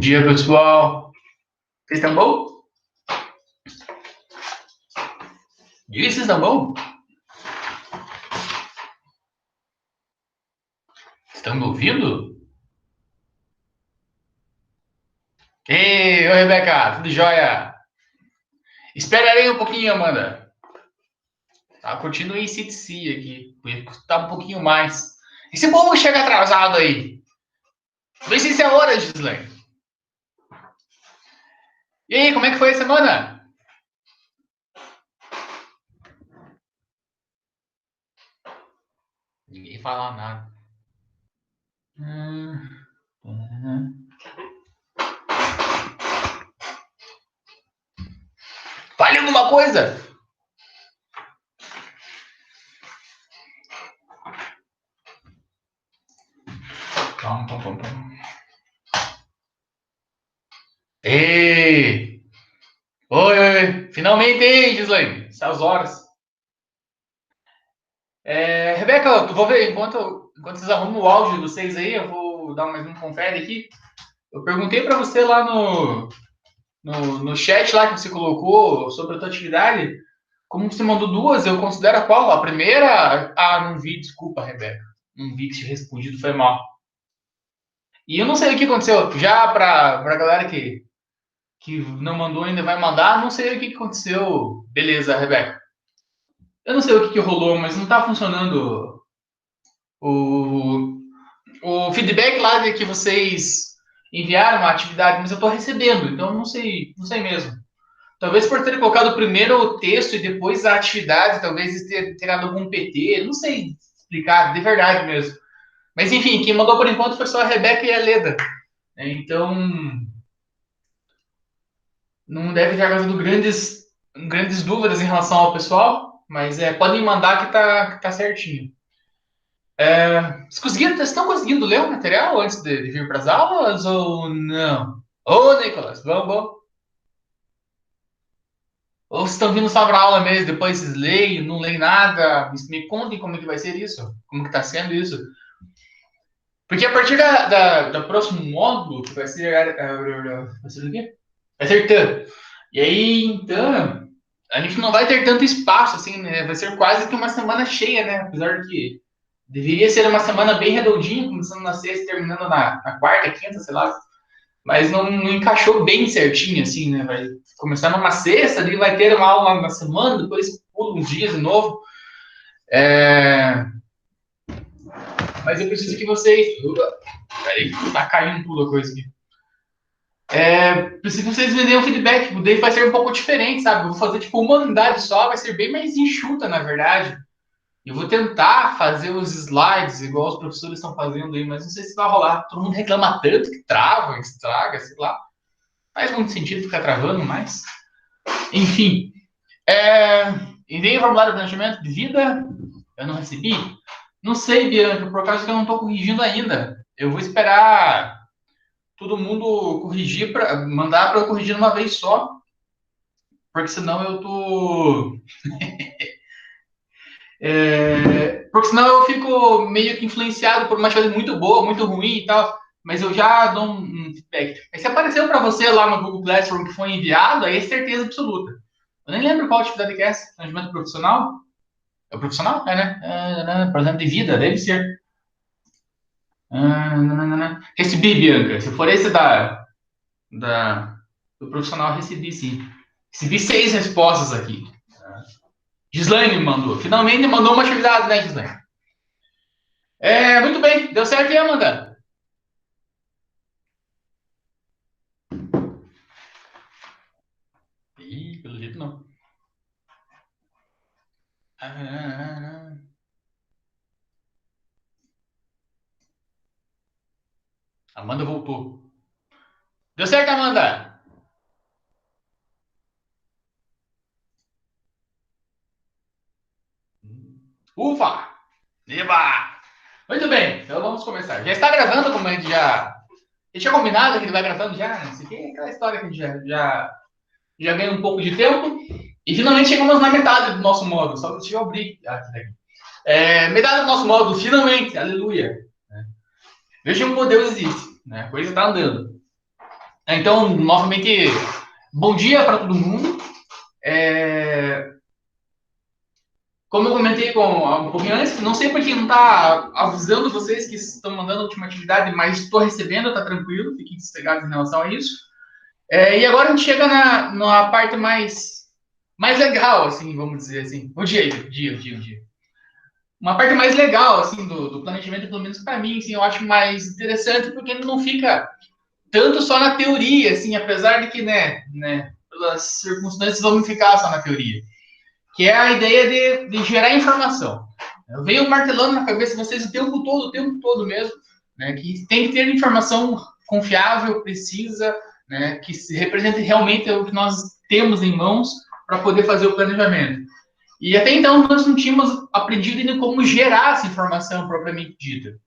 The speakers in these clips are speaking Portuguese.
dia, pessoal. Vocês estão bom? E vocês estão bom? Estão me ouvindo? Ei, oi, Rebeca, tudo jóia? Esperarei um pouquinho, Amanda. Tá curtindo o ACDC aqui. Vou escutar um pouquinho mais. Esse povo chega atrasado aí. Vê se isso é hora, Gislaine. E aí, como é que foi a semana? Ninguém fala nada. Fale alguma coisa! Ei! Oi, oi! Finalmente, hein, Gislaine? Essas horas. Rebeca, eu vou ver, enquanto vocês arrumam o áudio de vocês aí, eu vou dar mais um confere aqui. Eu perguntei para você lá no chat lá que você colocou sobre a tua atividade, como você mandou duas, eu considero qual? A primeira? Ah, não vi, desculpa, Rebeca. Não vi que te respondido, foi mal. E eu não sei o que aconteceu, já para a galera que não mandou ainda vai mandar, não sei o que aconteceu. Beleza, Rebeca. Eu não sei o que rolou, mas não tá funcionando o, o feedback lá de que vocês enviaram a atividade, mas eu estou recebendo, então não sei mesmo. Talvez por ter colocado primeiro o texto e depois a atividade, talvez ter dado algum PT, não sei explicar, de verdade mesmo. Mas enfim, quem mandou por enquanto foi só a Rebeca e a Leda. Então, não deve ter causado grandes dúvidas em relação ao pessoal, mas podem mandar que tá certinho. Vocês estão conseguindo ler o material antes de vir para as aulas ou não? Ô, Nicolas, vamos. Ou vocês estão vindo só para aula mesmo, depois vocês leem, não leem nada? Me contem como é que vai ser isso, como que está sendo isso. Porque a partir da próximo módulo, que vai ser... Vai ser o quê? Vai ser TAM. E aí, então, a gente não vai ter tanto espaço, assim, né? Vai ser quase que uma semana cheia, né? Apesar de que deveria ser uma semana bem redondinha, começando na sexta, terminando na quarta, quinta, sei lá. Mas não encaixou bem certinho, assim, né? Vai começar numa sexta, ali vai ter uma aula na semana, depois pula uns dias de novo. Mas eu preciso que vocês... Peraí, tá caindo tudo a coisa aqui. Preciso que vocês me deem um feedback. O Dave vai ser um pouco diferente, sabe? Eu vou fazer tipo uma unidade só, vai ser bem mais enxuta, na verdade. Eu vou tentar fazer os slides igual os professores estão fazendo aí, mas não sei se vai rolar. Todo mundo reclama tanto que trava, estraga, sei lá. Faz muito sentido ficar travando, mas. Enfim. Enviei o formulário de planejamento de vida. Eu não recebi. Não sei, Bianca, por causa que eu não estou corrigindo ainda. Eu vou esperar todo mundo corrigir, mandar para eu corrigir uma vez só. Porque senão eu tô. Porque senão eu fico meio que influenciado por uma coisa muito boa, muito ruim e tal. Mas eu já dou um feedback. Aí se apareceu para você lá no Google Classroom que foi enviado, aí é certeza absoluta. Eu nem lembro qual atividade que é essa. Planejamento profissional? É o profissional? É, né? Projeto de vida, deve ser. Recebi, Bianca. Se for esse do profissional, recebi sim. Recebi 6 respostas aqui. Gislaine me mandou. Finalmente mandou uma atividade, né, Gislaine? Muito bem. Deu certo aí, Amanda? Ih, pelo jeito não. Amanda voltou. Deu certo, Amanda? Ufa! Eba! Muito bem, então vamos começar. Já está gravando, como a gente já tinha combinado que ele vai gravando já, não sei o que, aquela história que a gente já ganha um pouco de tempo. E finalmente chegamos na metade do nosso módulo, só que deixa eu abrir aqui. Metade do nosso módulo, finalmente, aleluia. Vejam como Deus existe, né? A coisa está andando. Então, novamente, bom dia para todo mundo. É, Como eu comentei um pouquinho antes, não sei por que não está avisando vocês que estão mandando a última atividade, mas estou recebendo, está tranquilo, fiquem sossegados em relação a isso. E agora a gente chega na parte mais legal, assim, vamos dizer assim. O dia. Uma parte mais legal, assim, do planejamento, pelo menos para mim, assim, eu acho mais interessante, porque ele não fica tanto só na teoria, assim, apesar de que, pelas circunstâncias vamos ficar só na teoria, que é a ideia de gerar informação. Eu venho martelando na cabeça de vocês o tempo todo mesmo, né, que tem que ter informação confiável, precisa, né, que se represente realmente o que nós temos em mãos para poder fazer o planejamento. E até então nós não tínhamos aprendido ainda como gerar essa informação propriamente dita.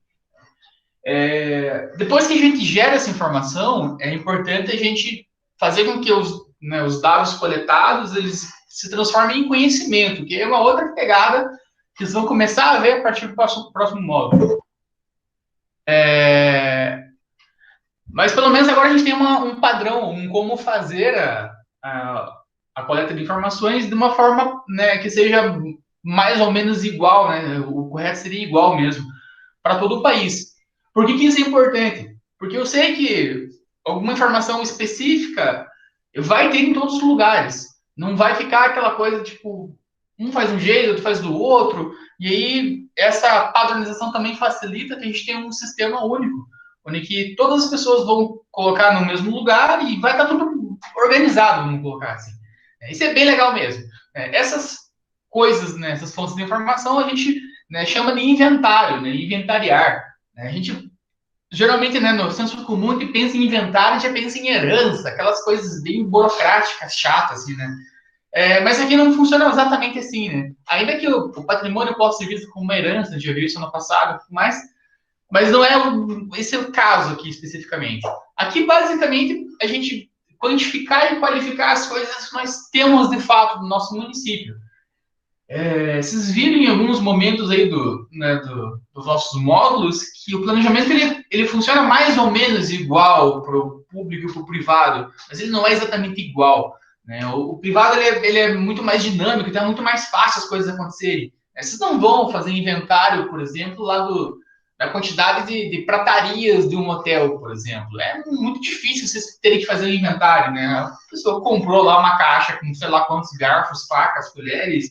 Depois que a gente gera essa informação, é importante a gente fazer com que os dados coletados eles se transformem em conhecimento, que é uma outra pegada que vocês vão começar a ver a partir do próximo módulo. Mas pelo menos agora a gente tem um padrão, como fazer a coleta de informações de uma forma, né, que seja mais ou menos igual, né? O correto seria igual mesmo para todo o país. Por que isso é importante? Porque eu sei que alguma informação específica vai ter em todos os lugares. Não vai ficar aquela coisa tipo, um faz um jeito, outro faz do outro. E aí, essa padronização também facilita que a gente tenha um sistema único, onde que todas as pessoas vão colocar no mesmo lugar e vai estar tudo organizado, vamos colocar assim. Isso é bem legal mesmo. Essas coisas, né, essas fontes de informação, a gente, né, chama de inventário, né, inventariar. A gente geralmente, né, no senso comum, a gente pensa em inventário, a gente já pensa em herança, aquelas coisas bem burocráticas, chatas, assim, né? Mas aqui não funciona exatamente assim, né? Ainda que o patrimônio possa ser visto como uma herança, a gente já viu isso no passado, mas não é esse é o caso aqui especificamente. Aqui, basicamente, a gente quantificar e qualificar as coisas que nós temos de fato no nosso município. Vocês viram em alguns momentos aí dos nossos módulos que o planejamento ele funciona mais ou menos igual para o público e para o privado, mas ele não é exatamente igual. Né? O privado ele é muito mais dinâmico, então é muito mais fácil as coisas acontecerem. Vocês não vão fazer inventário, por exemplo, da quantidade de pratarias de um hotel, por exemplo. É muito difícil vocês terem que fazer um inventário. Né? A pessoa comprou lá uma caixa com sei lá quantos garfos, facas, colheres,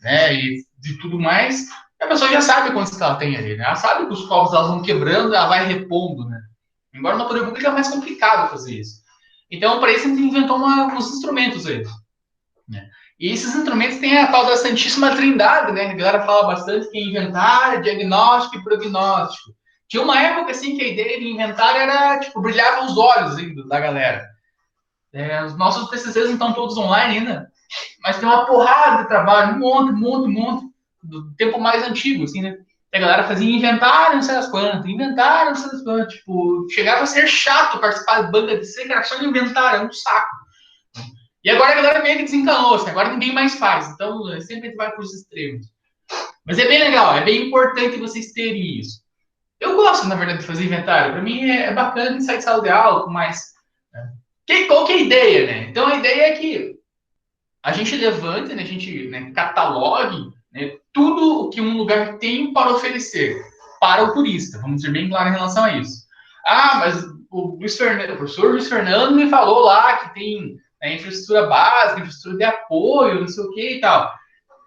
né, e de tudo mais, a pessoa já sabe quantos que ela tem ali, né? Ela sabe que os copos elas vão quebrando, ela vai repondo, né? Embora no poder público é mais complicado fazer isso. Então, para isso, a gente inventou uns instrumentos aí. Né? E esses instrumentos têm a tal da Santíssima Trindade, né? A galera fala bastante que é inventário, diagnóstico e prognóstico. Tinha uma época, assim, que a ideia de inventário era, tipo, brilhava os olhos ainda da galera. Os nossos TCCs não estão todos online ainda, mas tem uma porrada de trabalho, um monte, do tempo mais antigo, assim, né? A galera fazia inventário, não sei das quantas, inventário, não sei das quantas, tipo, chegava a ser chato participar de banca de C, que era só inventário, é um saco. E agora a galera meio que desencanou, assim, agora ninguém mais faz, então sempre a gente vai para os extremos. Mas é bem legal, é bem importante vocês terem isso. Eu gosto, na verdade, de fazer inventário, para mim é bacana de sair de sala de aula, mas qual que é a ideia, né? Então a ideia é que a gente levante, né, a gente, né, catalogue, né, tudo o que um lugar tem para oferecer para o turista. Vamos ser bem claros em relação a isso. Mas o professor Luiz Fernando me falou lá que tem, né, infraestrutura básica, infraestrutura de apoio, não sei o que e tal.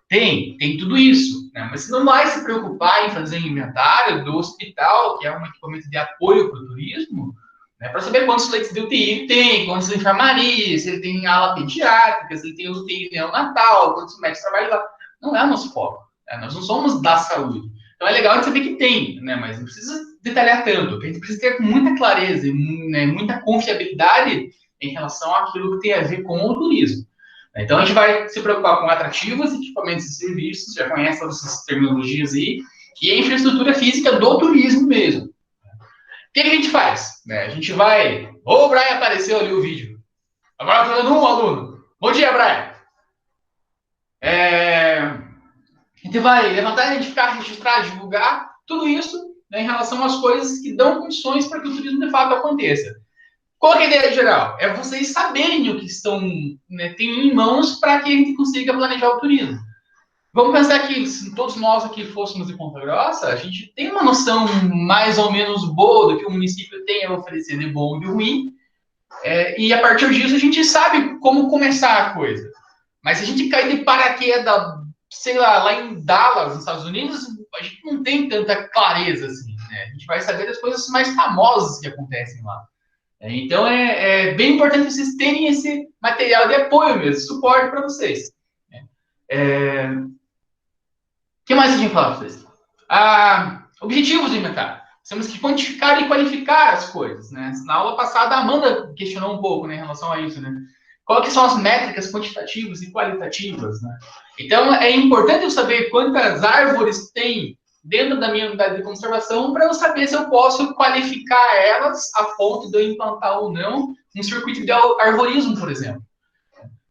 Tem tudo isso, né? Mas você não vai se preocupar em fazer um inventário do hospital, que é um equipamento de apoio para o turismo, né? Para saber quantos leitos de UTI ele tem, quantas enfermarias, se ele tem ala pediátrica, se ele tem UTI neonatal, quantos médicos trabalham lá. Não é o nosso foco. Né? Nós não somos da saúde. Então é legal a gente saber que tem, né? Mas não precisa detalhar tanto. A gente precisa ter muita clareza e, né, muita confiabilidade em relação àquilo que tem a ver com o turismo. Então, a gente vai se preocupar com atrativos, equipamentos e serviços, já conhece todas essas terminologias aí, e a infraestrutura física do turismo mesmo. O que a gente faz? A gente vai... O Brian apareceu ali o vídeo. Agora estou dando um aluno. Bom dia, Brian. A gente vai levantar, identificar, registrar, divulgar, tudo isso, né, em relação às coisas que dão condições para que o turismo de fato aconteça. Qual é a ideia geral? É vocês saberem o que estão, né, tem em mãos para que a gente consiga planejar o turismo. Vamos pensar que se todos nós aqui fôssemos de Ponta Grossa, a gente tem uma noção mais ou menos boa do que o município tem a oferecer de bom e de ruim, e a partir disso a gente sabe como começar a coisa. Mas se a gente cair de paraquedas, sei lá em Dallas, nos Estados Unidos, a gente não tem tanta clareza assim, né? A gente vai saber das coisas mais famosas que acontecem lá. Então é bem importante vocês terem esse material de apoio mesmo, suporte para vocês. O que mais a gente fala para vocês? Objetivos do inventário. Temos que quantificar e qualificar as coisas, né? Na aula passada, a Amanda questionou um pouco, né, em relação a isso, né? Qual que são as métricas quantitativas e qualitativas, né? Então, é importante eu saber quantas árvores tem dentro da minha unidade de conservação para eu saber se eu posso qualificar elas a ponto de eu implantar ou não um circuito de arvorismo, por exemplo.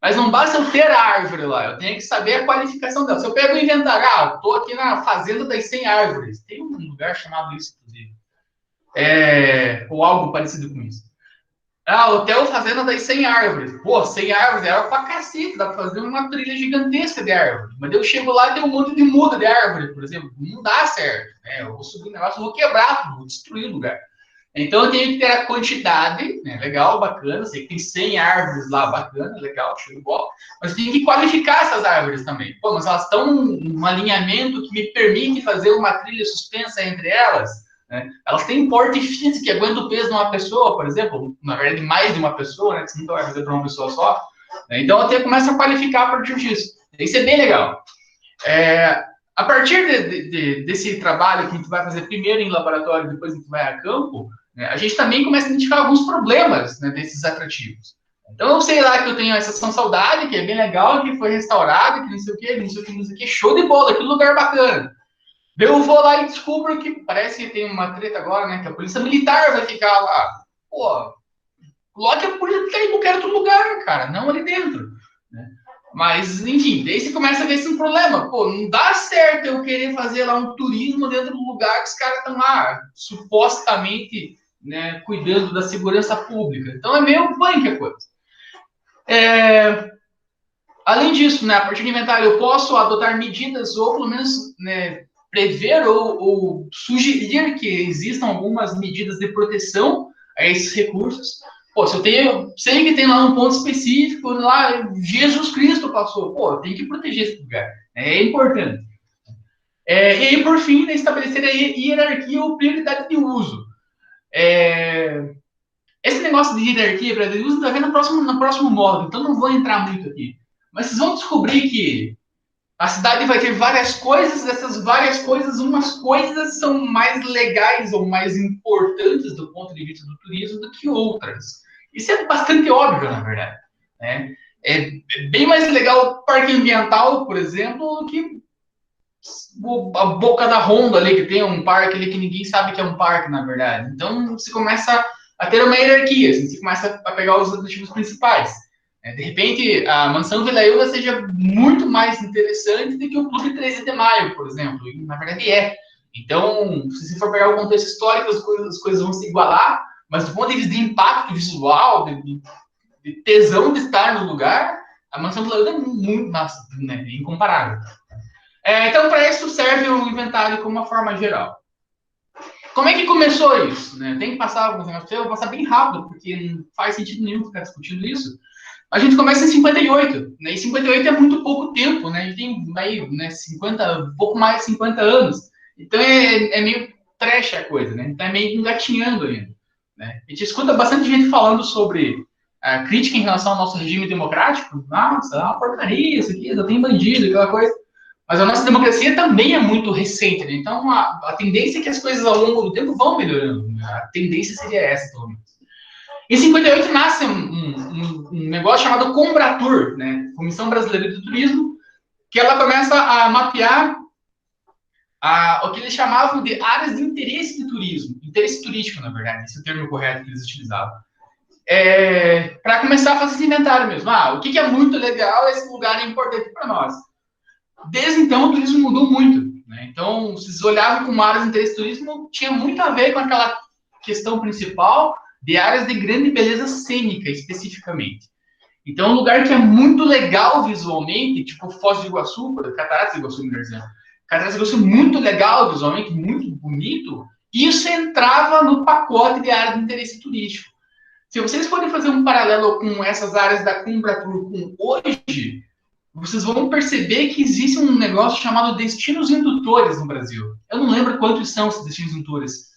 Mas não basta eu ter a árvore lá, eu tenho que saber a qualificação dela. Se eu pego o inventário, estou aqui na fazenda das 100 árvores. Tem um lugar chamado isso, inclusive. Ou algo parecido com isso. Hotel Fazenda das 100 árvores. Pô, 100 árvores é pra cacete, dá pra fazer uma trilha gigantesca de árvore. Mas eu chego lá e tem um monte de muda de árvore, por exemplo. Não dá certo, né? Eu vou subir o negócio, eu vou quebrar, vou destruir o lugar. Então eu tenho que ter a quantidade, né? Legal, bacana. Sei que tem 100 árvores lá, bacana, legal, show de bola. Mas eu tenho que qualificar essas árvores também. Pô, mas elas estão num alinhamento que me permite fazer uma trilha suspensa entre elas, né? Elas têm porte físico que aguenta o peso de uma pessoa, por exemplo, na verdade, mais de uma pessoa, né? Que você nunca vai fazer para uma pessoa só. Né? Então eu começo a qualificar a partir disso. Isso é bem legal. A partir desse trabalho que a gente vai fazer primeiro em laboratório, depois a gente vai a campo, né, a gente também começa a identificar alguns problemas, né, desses atrativos. Então, eu sei lá que eu tenho a Estação Saudade, que é bem legal, que foi restaurada, que não sei o que, não sei o que, não sei o que, show de bola, que lugar bacana. Eu vou lá e descubro que parece que tem uma treta agora, né, que a polícia militar vai ficar lá. Pô, coloque a polícia militar em qualquer outro lugar, cara, não ali dentro. Né? Mas, enfim, daí você começa a ver esse um problema. Pô, não dá certo eu querer fazer lá um turismo dentro do lugar que os caras estão lá, supostamente, né, cuidando da segurança pública. Então é meio punk a coisa. Além disso, né, a partir do inventário, eu posso adotar medidas ou, pelo menos, né, prever ou sugerir que existam algumas medidas de proteção a esses recursos. Pô, se eu sei que tem lá um ponto específico, lá Jesus Cristo passou, pô, tem que proteger esse lugar. É importante. E aí, por fim, né, estabelecer a hierarquia ou prioridade de uso. Esse negócio de hierarquia, para de uso, vai ver no próximo módulo, então não vou entrar muito aqui. Mas vocês vão descobrir que a cidade vai ter várias coisas, dessas várias coisas, umas coisas são mais legais ou mais importantes do ponto de vista do turismo do que outras. Isso é bastante óbvio, na verdade. Né? É bem mais legal o parque ambiental, por exemplo, do que a Boca da Honda ali, que tem um parque ali que ninguém sabe que é um parque, na verdade. Então, você começa a ter uma hierarquia, assim, você começa a pegar os objetivos principais. De repente, a Mansão Vila Ilha seja muito mais interessante do que o Clube 13 de Maio, por exemplo. E, na verdade, é. Então, se você for pegar o contexto histórico, as coisas vão se igualar, mas do ponto de vista de impacto visual, de tesão de estar no lugar, a Mansão Vila Ilha é muito massa, né? É incomparável. Então, para isso serve o inventário como uma forma geral. Como é que começou isso? Né? Tem que passar alguns negócios, eu vou passar bem rápido, porque não faz sentido nenhum ficar discutindo isso. A gente começa em 58, né? E 58 é muito pouco tempo, né? A gente tem aí, né, 50, um pouco mais de 50 anos. Então é meio trash a coisa, né? Então é meio engatinhando ainda. Né? A gente escuta bastante gente falando sobre a crítica em relação ao nosso regime democrático. Nossa, é uma porcaria isso aqui, só tem bandido, aquela coisa. Mas a nossa democracia também é muito recente, né? Então a tendência é que as coisas ao longo do tempo vão melhorando. Né? A tendência seria essa, pelo menos. Em 58 nasce um negócio chamado Combratur, né? Comissão Brasileira de Turismo, que ela começa a mapear o que eles chamavam de áreas de interesse de turismo, interesse turístico, na verdade, esse é o termo correto que eles utilizavam. Para começar a fazer esse inventário mesmo. O que é muito legal, esse lugar é importante para nós. Desde então, o turismo mudou muito. Né? Então, se vocês olhavam como áreas de interesse turismo, tinha muito a ver com aquela questão principal, de áreas de grande beleza cênica, especificamente. Então, é um lugar que é muito legal visualmente, tipo Foz do Iguaçu, Cataratas do Iguaçu, melhor dizendo. Cataratas do Iguaçu, muito legal visualmente, muito bonito. Isso entrava no pacote de área de interesse turístico. Se vocês forem fazer um paralelo com essas áreas da Cumbratur com hoje, vocês vão perceber que existe um negócio chamado destinos indutores no Brasil. Eu não lembro quantos são esses destinos indutores.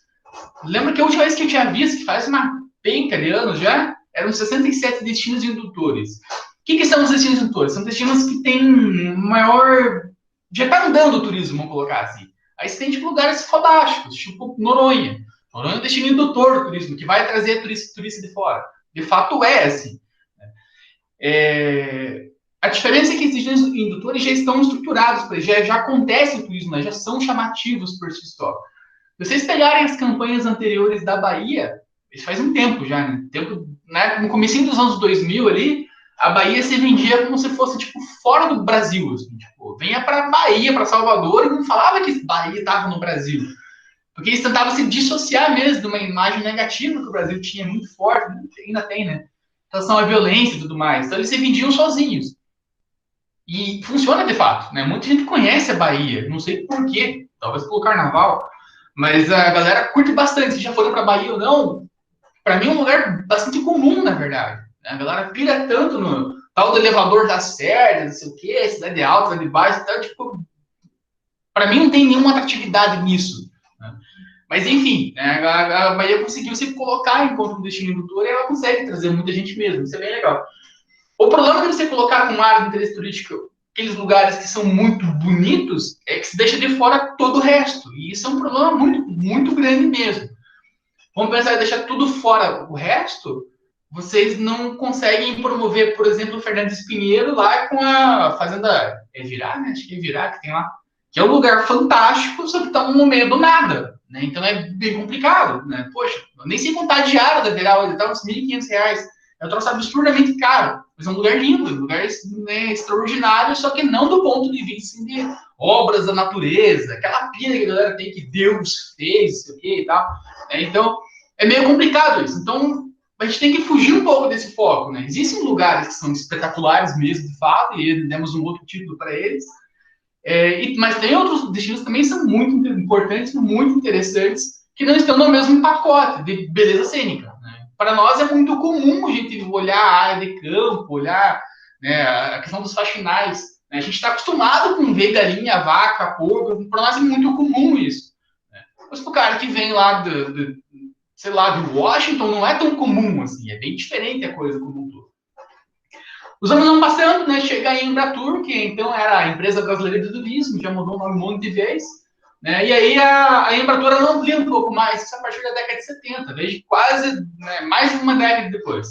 Lembra que a última vez que eu tinha visto, que faz uma penca de anos já, eram 67 destinos indutores. O que são os destinos indutores? São destinos que têm maior... Já está andando o turismo, vamos colocar assim. Aí você tem tipo, lugares fodásticos, tipo Noronha. Noronha é um destino indutor do turismo, que vai trazer turista de fora. De fato é assim. A diferença é que esses destinos indutores já estão estruturados, já acontece o turismo, já são chamativos por si só. Se vocês pegarem as campanhas anteriores da Bahia, isso faz um tempo já, né? No comecinho dos anos 2000 ali, a Bahia se vendia como se fosse, tipo, fora do Brasil. Assim, tipo, venha para Bahia, para Salvador, e não falava que Bahia estava no Brasil. Porque eles tentavam se dissociar mesmo de uma imagem negativa que o Brasil tinha muito forte, ainda tem, né? Em relação à violência e tudo mais. Então eles se vendiam sozinhos. E funciona de fato, né? Muita gente conhece a Bahia, não sei por quê, talvez pelo carnaval, mas a galera curte bastante. Se já foram para Bahia ou não, para mim é um lugar bastante comum, na verdade. A galera pira tanto no tal do elevador da Sérvia, não sei o quê, cidade alta, cidade baixa, então, tipo, para mim não tem nenhuma atratividade nisso. Né? Mas enfim, né, a Bahia conseguiu se colocar enquanto um destino indutor e ela consegue trazer muita gente mesmo, isso é bem legal. O problema de você colocar com área de interesse turístico aqueles lugares que são muito bonitos é que se deixa de fora todo o resto. E isso é um problema muito, muito grande mesmo. Vamos pensar em deixar tudo fora o resto, vocês não conseguem promover, por exemplo, o Fernandes Pinheiro lá com a Fazenda Evirá, né? Acho que é Evirá que tem lá. Que é um lugar fantástico, só que está no meio do nada. Né? Então é bem complicado. Né? Poxa, eu nem sei contar a diária da Evirá, ele está uns R$ 1.500. É um troço absurdamente caro. Mas é um lugar lindo, um lugar né, extraordinário, só que não do ponto de vista assim, de obras da natureza, aquela pira que a galera tem que Deus fez, sei o que e tal. Então, é meio complicado isso. Então, a gente tem que fugir um pouco desse foco, né? Existem lugares que são espetaculares mesmo, de fato, e demos um outro título para eles. Mas tem outros destinos que também são muito importantes, muito interessantes, que não estão no mesmo pacote de beleza cênica. Né? Para nós é muito comum a gente olhar a área de campo, olhar né, a questão dos faxinais. Né? A gente está acostumado com ver galinha, vaca, porco, para nós é muito comum isso. Né? Mas para o cara que vem lá sei lá, de Washington, não é tão comum assim, é bem diferente a coisa como um todo. Os anos vão passando, né? Chega a Embratur, que então era a empresa brasileira de turismo, já mudou o nome um monte de vezes, né? E aí a Embratur amplia um pouco mais, isso a partir da década de 70, veja quase né, mais de uma década depois,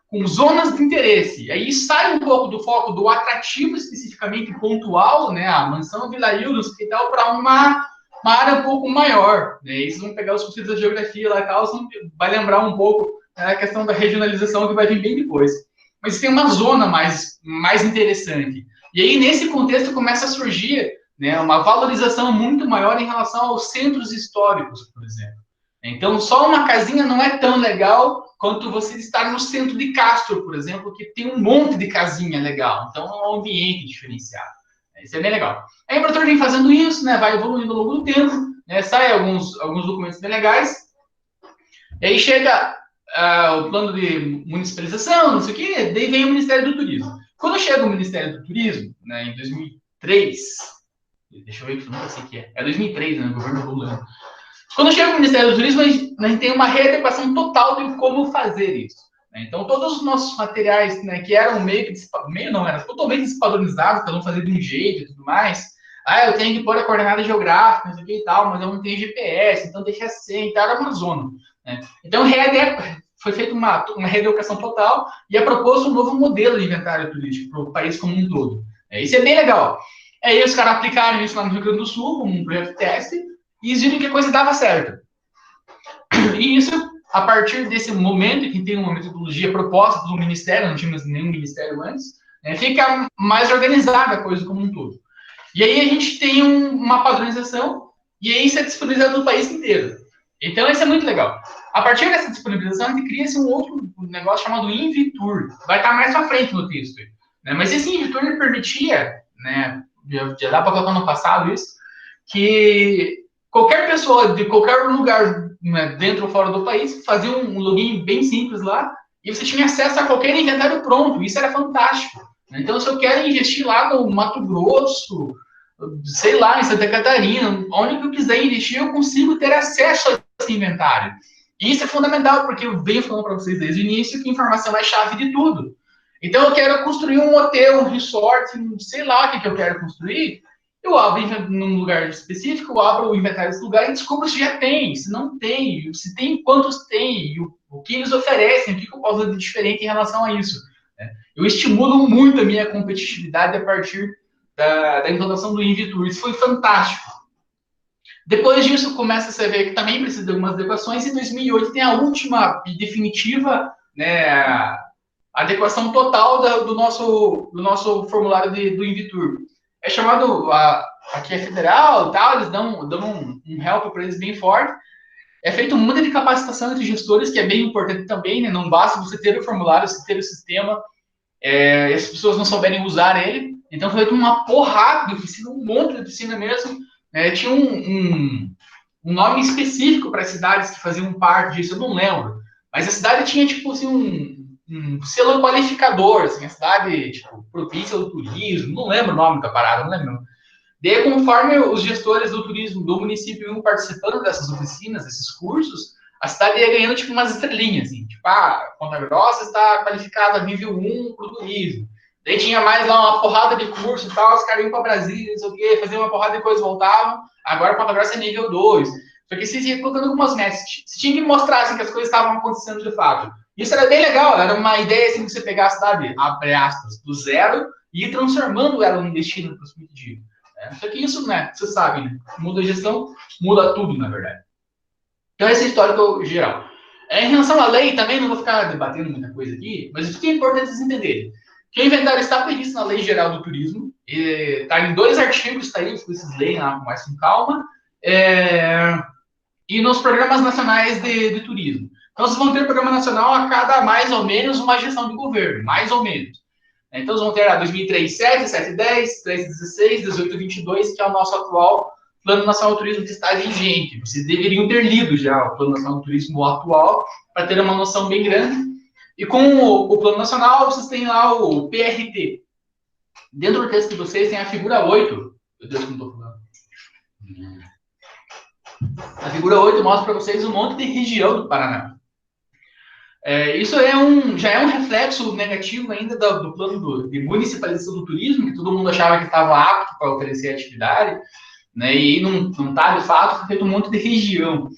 com zonas de interesse. Aí sai um pouco do foco do atrativo especificamente pontual, né? A mansão Vila Ildos e tal, para uma área um pouco maior. Né? Eles vão pegar os conceitos da geografia lá e tal, vai lembrar um pouco né, a questão da regionalização que vai vir bem depois. Mas tem uma zona mais interessante. E aí, nesse contexto, começa a surgir né, uma valorização muito maior em relação aos centros históricos, por exemplo. Então, só uma casinha não é tão legal quanto você estar no centro de Castro, por exemplo, que tem um monte de casinha legal. Então, é um ambiente diferenciado. Isso é bem legal. A Embratur vem fazendo isso, né, vai evoluindo ao longo do tempo, né, sai alguns documentos bem legais, e aí chega o plano de municipalização, não sei o quê, daí vem o Ministério do Turismo. Quando chega o Ministério do Turismo, né, em 2003, deixa eu ver que não sei o que é 2003, né, o governo Lula. Quando chega o Ministério do Turismo, a gente tem uma readequação total de como fazer isso. Né? Então, todos os nossos materiais, né, que eram eram totalmente despadronizados, cada um fazia de um jeito e tudo mais. Eu tenho que pôr a coordenada geográfica, não sei o que e tal, mas eu não tenho GPS, então deixa assim, então era uma zona. Né? Então, foi feita uma reeducação total e é proposto um novo modelo de inventário turístico para o país como um todo. Isso é bem legal. Aí os caras aplicaram isso lá no Rio Grande do Sul, como um projeto de teste, e viram que a coisa dava certo. E isso, a partir desse momento, que tem uma metodologia proposta do Ministério, não tínhamos nenhum ministério antes, né, fica mais organizada a coisa como um todo. E aí a gente tem uma padronização, e aí isso é disponibilizado no país inteiro. Então, isso é muito legal. A partir dessa disponibilização, a gente cria-se um outro negócio chamado Invitur. Vai estar mais para frente no texto. Né? Mas esse Invitur permitia, né, já dá para colocar no passado isso, que qualquer pessoa de qualquer lugar, né, dentro ou fora do país, fazia um login bem simples lá e você tinha acesso a qualquer inventário pronto. Isso era fantástico. Então, se eu quero investir lá no Mato Grosso, sei lá, em Santa Catarina, onde eu quiser investir, eu consigo ter acesso a esse inventário. E isso é fundamental, porque eu venho falando para vocês desde o início que informação é chave de tudo. Então, eu quero construir um hotel, um resort, sei lá o que eu quero construir. Eu abro num lugar específico, eu abro o inventário desse lugar e descubro se já tem, se não tem, se tem, quantos tem, o que eles oferecem, o que eu posso fazer de diferente em relação a isso. Eu estimulo muito a minha competitividade a partir da implantação do Invitur. Isso foi fantástico. Depois disso, começa a ver que também precisa de algumas adequações. Em 2008 tem a última e definitiva, né, adequação total do nosso formulário do Invitur. É chamado, aqui é federal, tal, eles dão um help para eles bem forte. É feito um monte de capacitação entre gestores, que é bem importante também, né? Não basta você ter o formulário, você ter o sistema, e as pessoas não souberem usar ele. Então foi uma porrada de oficina, um monte de oficina mesmo. Tinha um nome específico para as cidades que faziam parte disso, eu não lembro. Mas a cidade tinha, tipo assim, um selo qualificador, assim, a cidade, tipo, propícia ao turismo, não lembro o nome da parada, não lembro. Daí, conforme os gestores do turismo do município iam participando dessas oficinas, desses cursos, a cidade ia ganhando, tipo, umas estrelinhas, assim, tipo, Ponta Grossa está qualificada nível 1 para o turismo. Daí tinha mais lá uma porrada de curso e tal, os caras iam para Brasília, não sei o quê, faziam uma porrada de coisa, voltavam, agora Ponta Grossa é nível 2. Só que vocês iam colocando algumas metas, você tinha que mostrar, assim, que as coisas estavam acontecendo de fato. Isso era bem legal, era uma ideia, assim, de você pegar a cidade, abre aspas, do zero, e ir transformando ela num destino para os pedidos. Só que isso, né, vocês sabem, né? Muda a gestão, muda tudo, na verdade. Então, esse é o histórico geral. Em relação à lei, também não vou ficar debatendo muita coisa aqui, mas o que é importante vocês entenderem? Que o inventário está previsto na Lei Geral do Turismo, está em 2 artigos, está aí, vocês leem lá mais com calma, e nos programas nacionais de turismo. Então, vocês vão ter programa nacional a cada mais ou menos uma gestão de governo, mais ou menos. Então, eles vão ter 2003, 7, 7, 10, 13, 16, 18, 22, que é o nosso atual Plano Nacional do Turismo que está vigente. Vocês deveriam ter lido já o Plano Nacional do Turismo atual, para ter uma noção bem grande. E com o Plano Nacional, vocês têm lá o PRT. Dentro do texto de vocês tem a figura 8. Meu Deus, como estou falando. A figura 8 mostra para vocês um monte de região do Paraná. Isso já é um reflexo negativo ainda do plano de municipalização do turismo, que todo mundo achava que estava apto para oferecer atividade, né, e não está, de fato, foi feito um monte de região.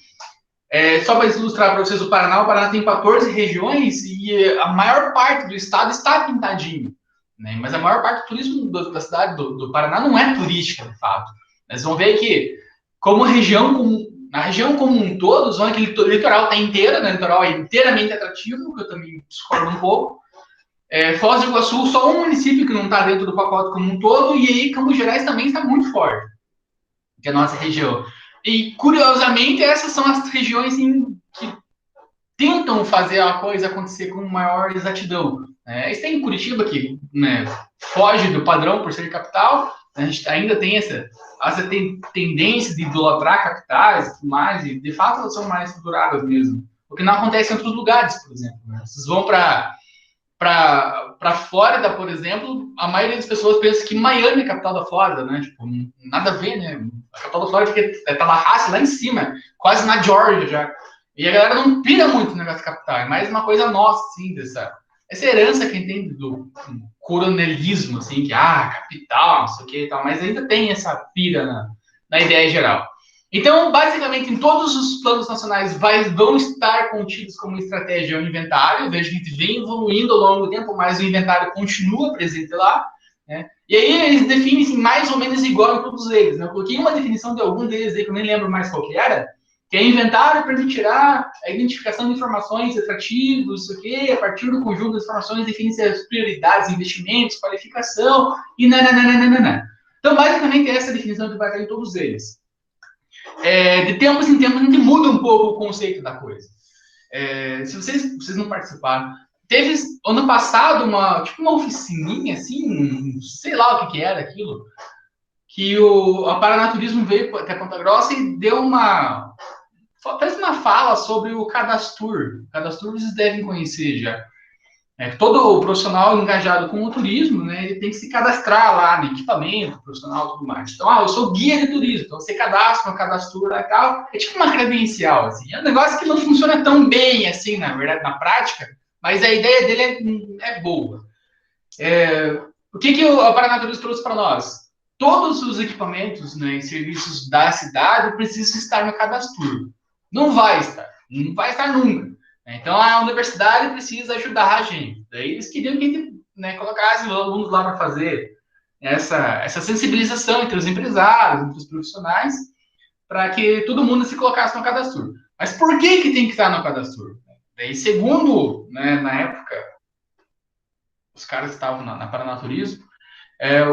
Só para ilustrar para vocês o Paraná tem 14 regiões e a maior parte do estado está pintadinho, né, mas a maior parte do turismo da cidade do Paraná não é turística, de fato. Vocês vão ver que, como região, na região como um todo, zona que o litoral está inteira, né? O litoral é inteiramente atrativo, que eu também discordo um pouco. Foz do Iguaçu, só um município que não está dentro do pacote como um todo, e aí Campos Gerais também está muito forte, que é a nossa região. E, curiosamente, essas são as regiões que tentam fazer a coisa acontecer com maior exatidão. Isso tem em Curitiba, que, né, foge do padrão por ser capital. A gente ainda tem essa tendência de idolatrar capitais e tudo mais, e de fato elas são mais estruturadas mesmo. O que não acontece em outros lugares, por exemplo. Né? Vocês vão para Flórida, por exemplo, a maioria das pessoas pensa que Miami é a capital da Flórida, né? Tipo, nada a ver, né? A capital da Flórida é Tallahassee, lá em cima, quase na Georgia já. E a galera não pira muito no negócio capital, é mais uma coisa nossa, assim, essa herança que tem do coronelismo, assim, que, capital, não sei o que e tal, mas ainda tem essa pira na ideia geral. Então, basicamente, em todos os planos nacionais vão estar contidos como estratégia o inventário. Veja que a gente vem evoluindo ao longo do tempo, mas o inventário continua presente lá. Né? E aí eles definem-se mais ou menos igual em todos eles. Né? Eu coloquei uma definição de algum deles aí, que eu nem lembro mais qual que era, que é inventário permitirá a identificação de informações atrativas, isso aqui, a partir do conjunto das informações define-se as prioridades, investimentos, qualificação e nananana. Então, basicamente, essa é a definição que vai estar em todos eles. De tempos em tempos a gente muda um pouco o conceito da coisa. Se vocês não participaram, teve ano passado uma oficininha, assim, sei lá o que era aquilo, que a Paranaturismo veio até Ponta Grossa e fez uma fala sobre o Cadastur. O Cadastur vocês devem conhecer já. Todo profissional engajado com o turismo, né, ele tem que se cadastrar lá no equipamento, profissional e tudo mais. Então, eu sou guia de turismo, então você cadastra no Cadastur e tal. É tipo uma credencial, assim. É um negócio que não funciona tão bem, assim, na verdade, na prática, mas a ideia dele é boa. O que a Paranaturismo trouxe para nós? Todos os equipamentos, né, e serviços da cidade precisam estar no Cadastur. Não vai estar nunca. Então a universidade precisa ajudar a gente. Daí eles queriam que a gente, né, colocasse os alunos lá para fazer essa sensibilização entre os empresários, entre os profissionais, para que todo mundo se colocasse no Cadastur. Mas por que tem que estar no Cadastur? Daí, segundo, né, na época, os caras que estavam na Paranaturismo,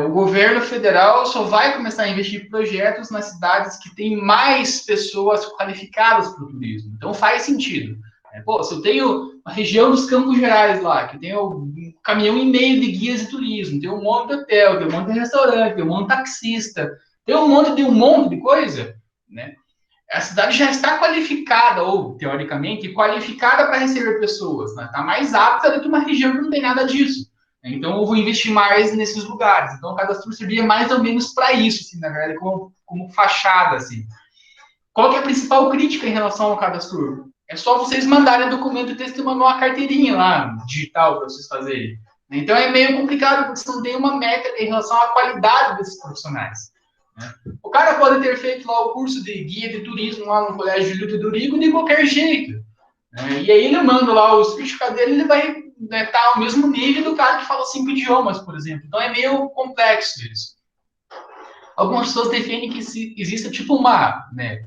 o governo federal só vai começar a investir em projetos nas cidades que têm mais pessoas qualificadas para o turismo. Então faz sentido. Se eu tenho a região dos Campos Gerais lá, que tem um caminhão e meio de guias de turismo, tem um monte de hotel, tem um monte de restaurante, tem um monte de taxista, tem um monte de coisa, né? A cidade já está qualificada, ou teoricamente, qualificada para receber pessoas, né? Está mais apta do que uma região que não tem nada disso. Então, eu vou investir mais nesses lugares. Então, o cadastro servia mais ou menos para isso, assim, na verdade, como fachada, assim. Qual que é a principal crítica em relação ao cadastro? É só vocês mandarem documento e testemunhar uma carteirinha lá, digital, para vocês fazerem. Então, é meio complicado, porque você não tem uma meta em relação à qualidade desses profissionais. Né? O cara pode ter feito lá o curso de guia de turismo lá no Colégio Júlio de Dorigo de qualquer jeito. Né? E aí ele manda lá o certificado dele, ele vai tá ao mesmo nível do cara que fala 5 idiomas, por exemplo. Então é meio complexo isso. Algumas pessoas defendem que exista tipo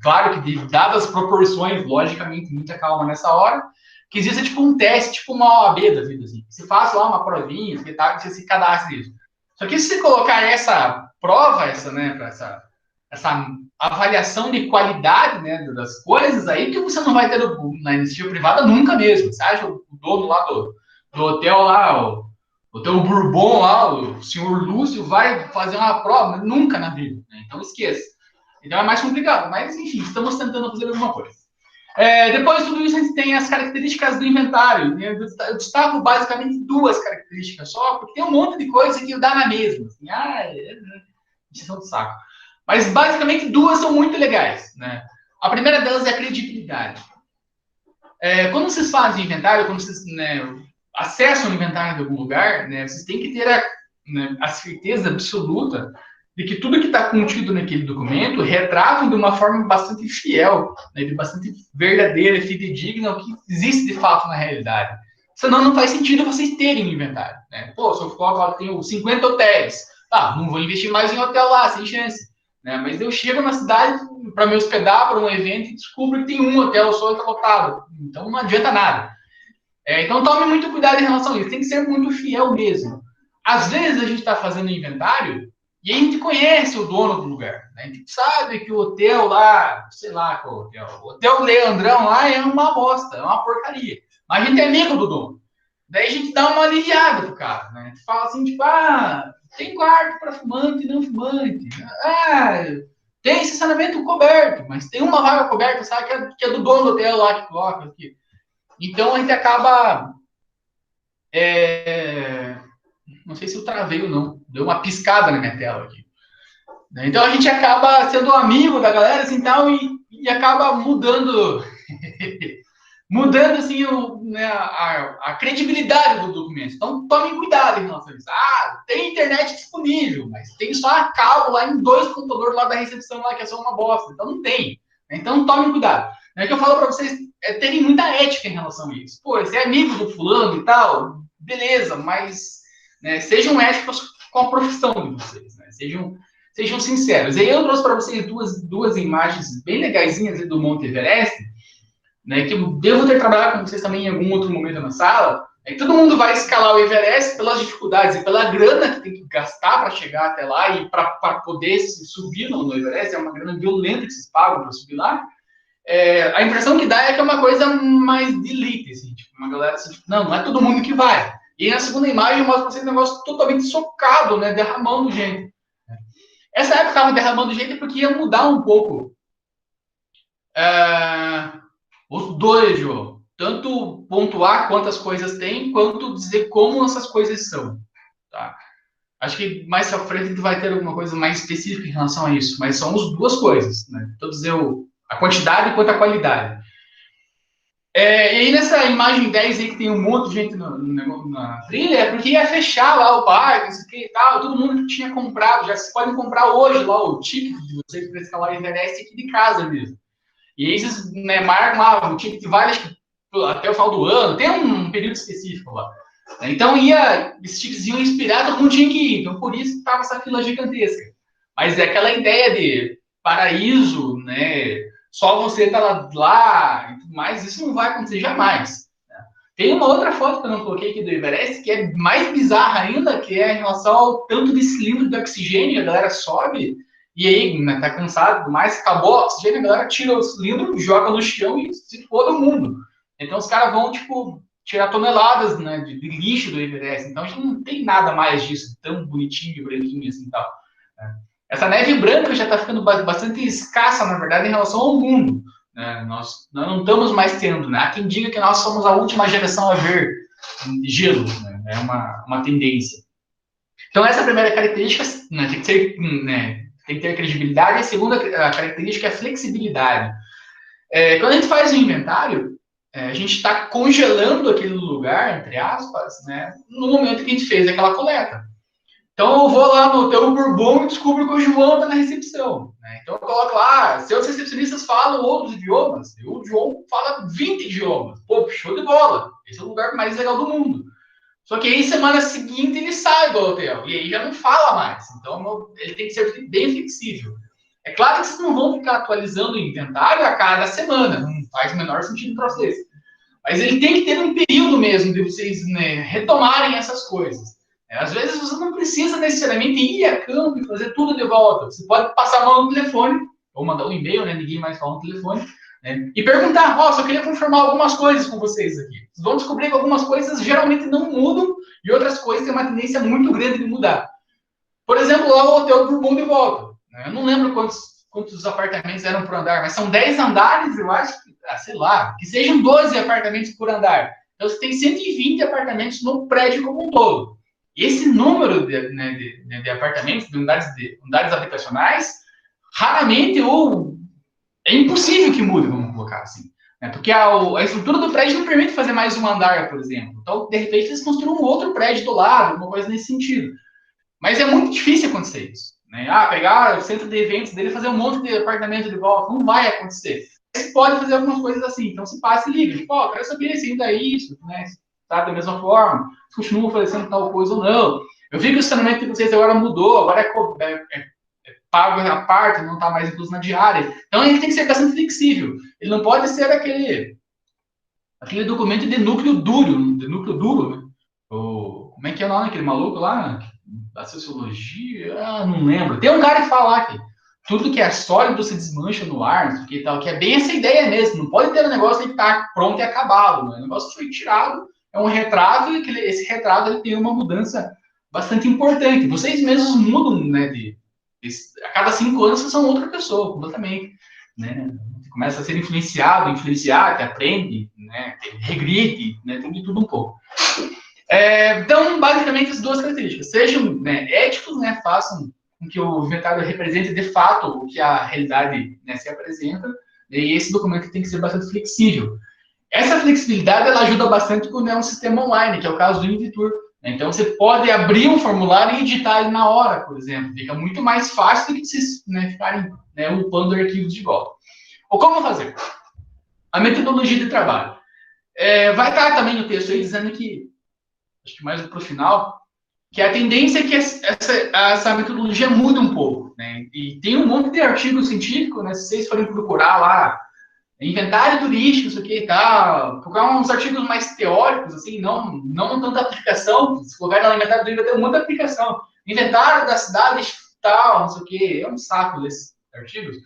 claro que dadas as proporções, logicamente, muita calma nessa hora, que exista tipo um teste, tipo uma OAB da vida, assim. Você faz lá uma provinha, você se cadastra isso. Só que se você colocar essa prova, essa avaliação de qualidade, né, das coisas aí, que você não vai ter na iniciativa privada nunca mesmo. Você acha o dono lá do hotel lá, o hotel Bourbon lá, o senhor Lúcio vai fazer uma prova, mas nunca na vida. Né? Então esqueça. Então é mais complicado. Mas, enfim, estamos tentando fazer alguma coisa. Depois de tudo isso, a gente tem as características do inventário. Né? Eu destaco basicamente duas características só, porque tem um monte de coisa que dá na mesma. Assim, injeção de saco. Mas, basicamente, duas são muito legais. Né? A primeira delas é a credibilidade. Quando vocês fazem inventário, quando vocês acessam o inventário de algum lugar, né, vocês têm que ter a certeza absoluta de que tudo que está contido naquele documento retratam de uma forma bastante fiel, né, de bastante verdadeira, fidedigna, o que existe de fato na realidade. Senão não faz sentido vocês terem um inventário. Né? Se eu coloco lá, tenho 50 hotéis, não vou investir mais em hotel lá, sem chance. Né? Mas eu chego na cidade para me hospedar para um evento e descubro que tem um hotel só e está lotado. Então não adianta nada. Então tome muito cuidado em relação a isso. Tem que ser muito fiel mesmo. Às vezes a gente está fazendo inventário e a gente conhece o dono do lugar. Né? A gente sabe que o hotel lá, sei lá qual hotel, o Hotel Leandrão lá é uma bosta, é uma porcaria. Mas a gente é amigo do dono. Daí a gente dá uma aliviada pro cara. Né? A gente fala assim, tipo, tem quarto para fumante e não fumante. Tem estacionamento coberto, mas tem uma vaga coberta, sabe, que é do dono do hotel lá que coloca aqui. Então a gente acaba. Não sei se eu travei ou não. Deu uma piscada na minha tela aqui. Então a gente acaba sendo amigo da galera assim, tal, e acaba mudando. Mudando assim a credibilidade do documento. Então tomem cuidado em relação a isso. Tem internet disponível, mas tem só a cabo lá em 2 computadores lá da recepção lá, que é só uma bosta. Então não tem. Então tomem cuidado. É que eu falo para vocês terem muita ética em relação a isso. Você é amigo do fulano e tal, beleza, mas sejam éticos com a profissão de vocês. Né? Sejam sinceros. E aí eu trouxe para vocês duas imagens bem legaisinhas do Monte Everest, né, que eu devo ter trabalhado com vocês também em algum outro momento na sala, Aí todo mundo vai escalar o Everest pelas dificuldades e pela grana que tem que gastar para chegar até lá e para poder subir no Everest, é uma grana violenta que vocês pagam para subir lá. A impressão que dá é que é uma coisa mais de elite, assim, tipo, uma galera assim, tipo, não é todo mundo que vai. E na segunda imagem mostra pra vocês um negócio totalmente socado, né, derramando gente. Essa época estava derramando gente porque ia mudar um pouco os dois, João. Tanto pontuar quantas coisas tem, quanto dizer como essas coisas são. Tá? Acho que mais à frente a gente vai ter alguma coisa mais específica em relação a isso, mas são as duas coisas, né? Tanto dizer a quantidade quanto a qualidade. E aí nessa imagem 10 aí que tem um monte de gente na trilha, é porque ia fechar lá o parque, não sei o que e tal, todo mundo que tinha comprado, já se podem comprar hoje lá o ticket de vocês para escalar a Everest aqui de casa mesmo. E aí vocês, né, marcam lá, o ticket vale até o final do ano, tem um período específico lá. Então esses tickets iam inspirar, todo mundo tinha que ir, então por isso estava essa fila gigantesca. Mas é aquela ideia de paraíso, né, só você tá lá e tudo mais, isso não vai acontecer jamais. Tem uma outra foto que eu não coloquei aqui do Everest, que é mais bizarra ainda, que é em relação ao tanto de cilindro de oxigênio, a galera sobe, e aí, né, tá cansado, tudo mais, acabou o oxigênio, a galera tira o cilindro, joga no chão e se foda o mundo. Então os caras vão, tipo, tirar toneladas, né, de lixo do Everest. Então a gente não tem nada mais disso, tão bonitinho, branquinho assim e tal. Né? Essa neve branca já está ficando bastante escassa, na verdade, em relação ao mundo. Né? Nós não estamos mais tendo. Né? Há quem diga que nós somos a última geração a ver gelo. Né? É uma tendência. Então, essa primeira característica, né, tem que ser, né, tem que ter credibilidade. A segunda característica é a flexibilidade. Quando a gente faz o inventário, a gente está congelando aquele lugar, entre aspas, né, no momento que a gente fez aquela coleta. Então eu vou lá no Hotel Bourbon e descubro que o João está na recepção. Né? Então eu coloco lá, seus recepcionistas falam outros idiomas, e o João fala 20 idiomas. Pô, show de bola. Esse é o lugar mais legal do mundo. Só que aí, semana seguinte, ele sai do hotel. E aí já não fala mais. Então ele tem que ser bem flexível. É claro que vocês não vão ficar atualizando o inventário a cada semana. Não faz o menor sentido para vocês. Mas ele tem que ter um período mesmo de vocês, né, retomarem essas coisas. Às vezes você não precisa necessariamente ir a campo e fazer tudo de volta. Você pode passar a mão no telefone, ou mandar um e-mail, né? Ninguém mais fala no telefone, né? E perguntar, só queria confirmar algumas coisas com vocês aqui. Vocês vão descobrir que algumas coisas geralmente não mudam e outras coisas têm uma tendência muito grande de mudar. Por exemplo, lá o Hotel Bourbon de volta. Né? Eu não lembro quantos apartamentos eram por andar, mas são 10 andares, eu acho, sei lá, que sejam 12 apartamentos por andar. Então você tem 120 apartamentos no prédio como um todo. Esse número de apartamentos, de unidades habitacionais, raramente ou é impossível que mude, vamos colocar assim. Né? Porque a estrutura do prédio não permite fazer mais um andar, por exemplo. Então, de repente, eles construíram um outro prédio do lado, alguma coisa nesse sentido. Mas é muito difícil acontecer isso. Né? Pegar o centro de eventos dele e fazer um monte de apartamento de volta, não vai acontecer. Você pode fazer algumas coisas assim. Então, se passa e liga. Tipo, quero saber se ainda é isso, né? Tá da mesma forma, se continua oferecendo tal coisa ou não. Eu vi que o saneamento de vocês agora mudou, agora é pago a parte, não está mais incluso na diária. Então ele tem que ser bastante flexível. Ele não pode ser aquele documento de núcleo duro, né? Como é que é o nome daquele maluco lá? Da sociologia? Não lembro. Tem um cara que fala lá que tudo que é sólido se desmancha no ar, que tal, que é bem essa ideia mesmo. Não pode ter um negócio que está pronto e acabado. Né? O negócio foi tirado, é um retrato, e esse retrato ele tem uma mudança bastante importante. Vocês mesmos mudam, né? A cada 5 anos vocês são outra pessoa, completamente. Né? Começa a ser influenciado, que aprende, né? Regride, né? Tem de tudo um pouco. Então, basicamente, as duas características. Sejam, né, éticos, né? Façam com que o inventário represente de fato o que a realidade, né, se apresenta, e esse documento tem que ser bastante flexível. Essa flexibilidade ela ajuda bastante quando é um sistema online, que é o caso do Invitur. Então, você pode abrir um formulário e editar ele na hora, por exemplo. Fica muito mais fácil do que vocês, né, ficarem, né, upando arquivos de volta. Ou como fazer? A metodologia de trabalho. Vai estar também no texto aí dizendo que, acho que mais para o final, que a tendência é que essa metodologia muda um pouco. Né? E tem um monte de artigo científico, né, se vocês forem procurar lá, inventário turístico, isso aqui e tal, procurar uns artigos mais teóricos, assim, não tanta aplicação. Se colocar no inventário turístico, vai ter muita aplicação. Inventário da cidade tal, não sei o quê, é um saco desses artigos.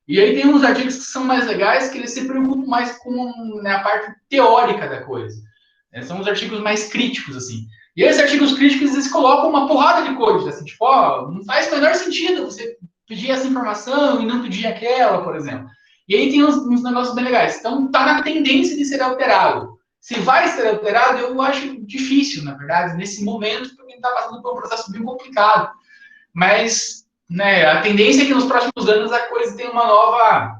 E aí tem uns artigos que são mais legais, que eles se preocupam mais com, né, a parte teórica da coisa. São os artigos mais críticos, assim. E esses artigos críticos, eles colocam uma porrada de coisas, assim, tipo, ó, não faz o menor sentido você pedir essa informação e não pedir aquela, por exemplo. E aí tem uns negócios bem legais. Então, tá na tendência de ser alterado. Se vai ser alterado, eu acho difícil, na verdade, nesse momento, porque está passando por um processo bem complicado. Mas, né, a tendência é que nos próximos anos a coisa tenha uma nova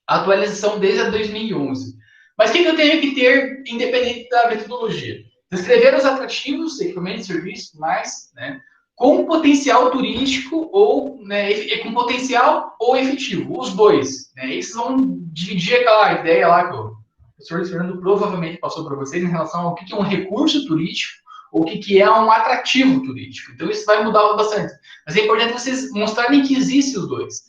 atualização desde a 2011. Mas o que eu tenho que ter, independente da metodologia? Descrever os atrativos, equipamentos, serviços, mais, né, com potencial turístico ou, né, com potencial ou efetivo, os dois. Né, esses vão dividir aquela ideia lá que o professor Fernando provavelmente passou para vocês em relação ao que é um recurso turístico ou o que é um atrativo turístico. Então, isso vai mudar bastante. Mas é importante vocês mostrarem que existem os dois.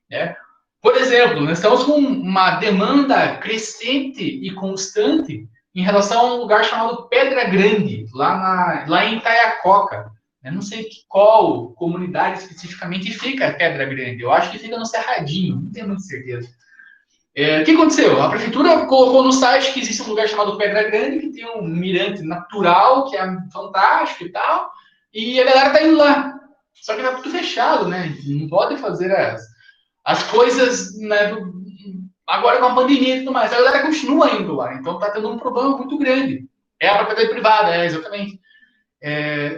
Né? Por exemplo, nós estamos com uma demanda crescente e constante em relação a um lugar chamado Pedra Grande, lá em Itaiacoca. Eu não sei qual comunidade especificamente fica Pedra Grande. Eu acho que fica no Cerradinho, não tenho muita certeza. O que aconteceu? A prefeitura colocou no site que existe um lugar chamado Pedra Grande, que tem um mirante natural, que é fantástico e tal, e a galera tá indo lá. Só que tá tudo fechado, né? Não pode fazer as coisas, né, agora com a pandemia e tudo mais. A galera continua indo lá, então tá tendo um problema muito grande. É a propriedade privada, exatamente.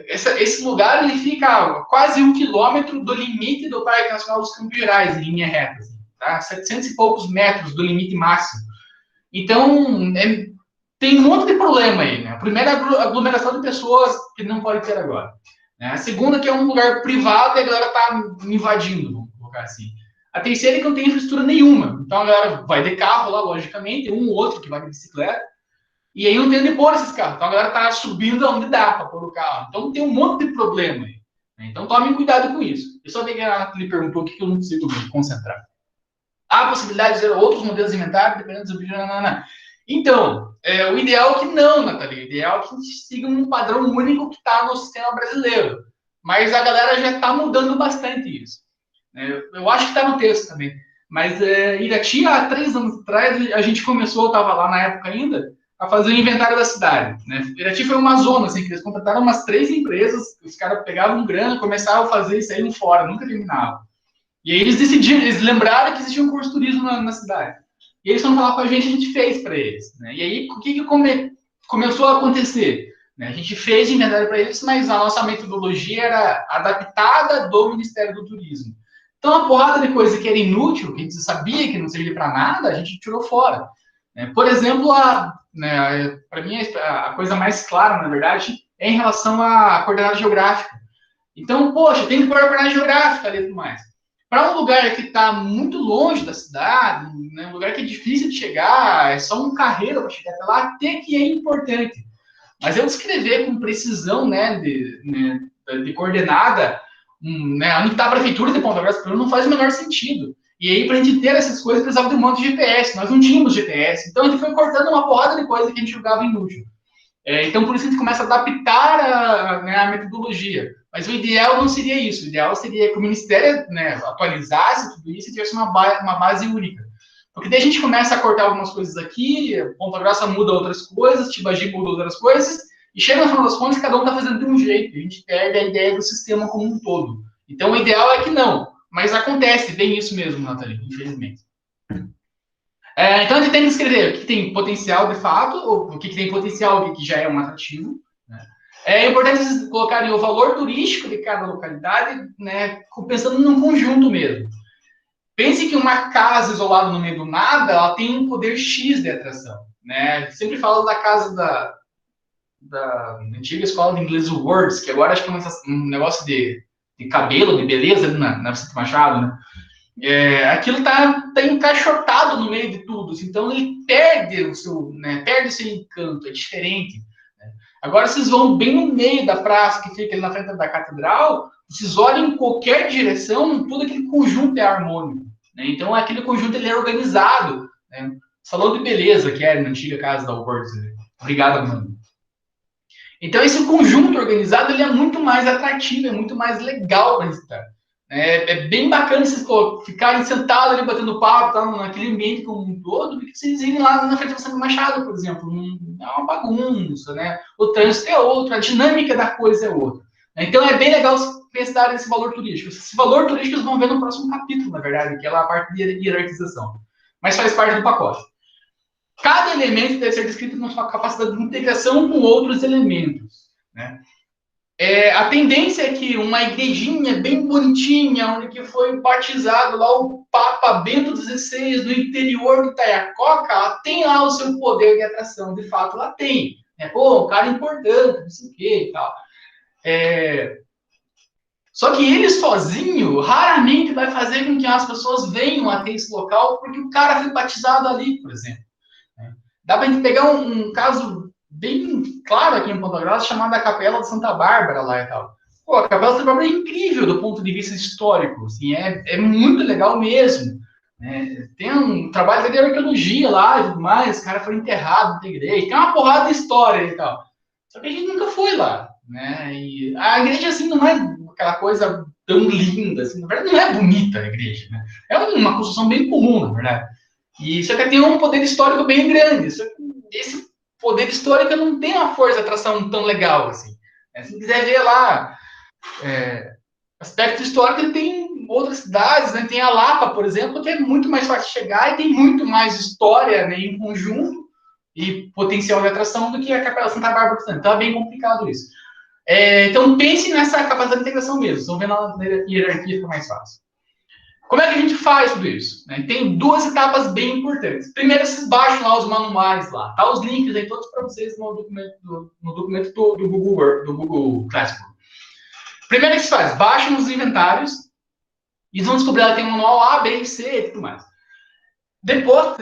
Esse lugar ele fica a quase 1 quilômetro do limite do Parque Nacional dos Campos Gerais, em linha reta. Assim, tá? 700 e poucos metros do limite máximo. Então, tem um monte de problema aí. Né? A primeira é a aglomeração de pessoas que não pode ter agora. Né? A segunda que é um lugar privado e a galera tá invadindo, vamos colocar assim. A terceira é que não tem infraestrutura nenhuma. Então a galera vai de carro lá, logicamente, um ou outro que vai de bicicleta. E aí não tem onde pôr esses carros. Então a galera tá subindo onde dá para pôr o carro. Então tem um monte de problema aí. Então tomem cuidado com isso. Eu só vi que ela lhe perguntou o que eu não consigo me concentrar. Há a possibilidade de ter outros modelos de inventário, dependendo do vídeo. Então, o ideal é que não, Nathalie. O ideal é que a gente siga um padrão único que está no sistema brasileiro. Mas a galera já está mudando bastante isso. Eu acho que está no texto também. Mas Irati, há 3 anos atrás, a gente começou, eu estava lá na época ainda, a fazer o inventário da cidade. Né? Irati foi uma zona, assim, que eles contrataram umas 3 empresas, os caras pegavam grana, começavam a fazer e saíam fora, nunca terminavam. E aí eles decidiram, eles lembraram que existia um curso de turismo na cidade. E eles foram falar com a gente fez para eles. Né? E aí, o que começou a acontecer? Né? A gente fez inventário para eles, mas a nossa metodologia era adaptada do Ministério do Turismo. Então, a porrada de coisa que era inútil, que a gente sabia que não servia para nada, a gente tirou fora. Por exemplo, para mim, a coisa mais clara, na verdade, é em relação à coordenada geográfica. Então, poxa, tem que pôr a coordenada geográfica ali e tudo mais. Para um lugar que está muito longe da cidade, né, um lugar que é difícil de chegar, é só um carreiro para chegar até lá, até que é importante. Mas eu descrever com precisão, né, de coordenada, né, onde está a prefeitura de Ponta Grossa não faz o menor sentido. E aí, para a gente ter essas coisas, precisava de um monte de GPS. Nós não tínhamos GPS. Então, a gente foi cortando uma porrada de coisa que a gente julgava inútil. Então, por isso a gente começa a adaptar a metodologia. Mas o ideal não seria isso. O ideal seria que o Ministério, né, atualizasse tudo isso e tivesse uma base única. Porque daí a gente começa a cortar algumas coisas aqui, Ponta Grossa muda outras coisas, Tibagi muda outras coisas, e chega no final das contas, cada um está fazendo de um jeito. A gente perde a ideia do sistema como um todo. Então, o ideal é que não. Mas acontece, tem isso mesmo, Nathalie, infelizmente. Então, a gente tem que escrever o que tem potencial de fato, o que tem potencial, o que já é um atrativo. Né? É importante vocês colocarem o valor turístico de cada localidade, né, pensando num conjunto mesmo. Pense que uma casa isolada no meio do nada, ela tem um poder X de atração. Né? Sempre falo da casa da antiga escola de inglês Words, que agora acho que é um negócio de cabelo, de beleza ali na Vicente Machado, né? Aquilo tá encaixotado no meio de tudo, assim, então ele perde o seu encanto, é diferente. Né? Agora vocês vão bem no meio da praça que fica ali na frente da catedral, vocês olham em qualquer direção, todo aquele conjunto é harmônico. Né? Então aquele conjunto ele é organizado. né? Salão de beleza, que era na antiga casa da Alvorz. Obrigado, mano. Então, esse conjunto organizado ele é muito mais atrativo, é muito mais legal para visitar. É bem bacana vocês ficarem sentados ali batendo papo, tá, naquele ambiente como um todo, do que vocês irem lá na frente do Santo Machado, por exemplo. É uma bagunça, né? O trânsito é outro, a dinâmica da coisa é outra. Então, é bem legal pensar nesse valor turístico. Esse valor turístico vocês vão ver no próximo capítulo, na verdade, que é lá a parte de hierarquização. Mas faz parte do pacote. Cada elemento deve ser descrito com sua capacidade de integração com outros elementos, né? A tendência é que uma igrejinha bem bonitinha, onde que foi batizado lá o Papa Bento XVI, no interior de Itaiacoca, ela tem lá o seu poder de atração, de fato ela tem. Pô, um cara importante, não sei o que e tal. Só que ele sozinho raramente vai fazer com que as pessoas venham até esse local, porque o cara foi batizado ali, por exemplo. Dá para a gente pegar um caso bem claro aqui em Ponta Grossa, chamado a Capela de Santa Bárbara lá e tal. Pô, a Capela de Santa Bárbara é incrível do ponto de vista histórico, assim, é muito legal mesmo. Né? Tem um trabalho de arqueologia lá e tudo mais, os caras foram enterrados na igreja, tem uma porrada de história e tal. Só que a gente nunca foi lá, né? E a igreja, assim, não é aquela coisa tão linda, assim, na verdade não é bonita a igreja, né? É uma construção bem comum, na verdade. E só que tem um poder histórico bem grande. Só que esse poder histórico não tem uma força de atração tão legal assim. Se quiser ver lá aspecto histórico, ele tem outras cidades, né? Tem a Lapa, por exemplo, que é muito mais fácil de chegar e tem muito mais história, né, em conjunto e potencial de atração do que a Capela Santa Bárbara. Então é bem complicado isso. Então pense nessa capacidade de integração mesmo. Estão vendo na hierarquia fica mais fácil. Como é que a gente faz tudo isso? Tem duas etapas bem importantes. Primeiro, vocês baixam lá os manuais lá. Tá os links aí todos para vocês no documento do Google Classroom. Primeiro que vocês fazem, baixam os inventários e vão descobrir que tem um manual A, B e C e tudo mais. Depois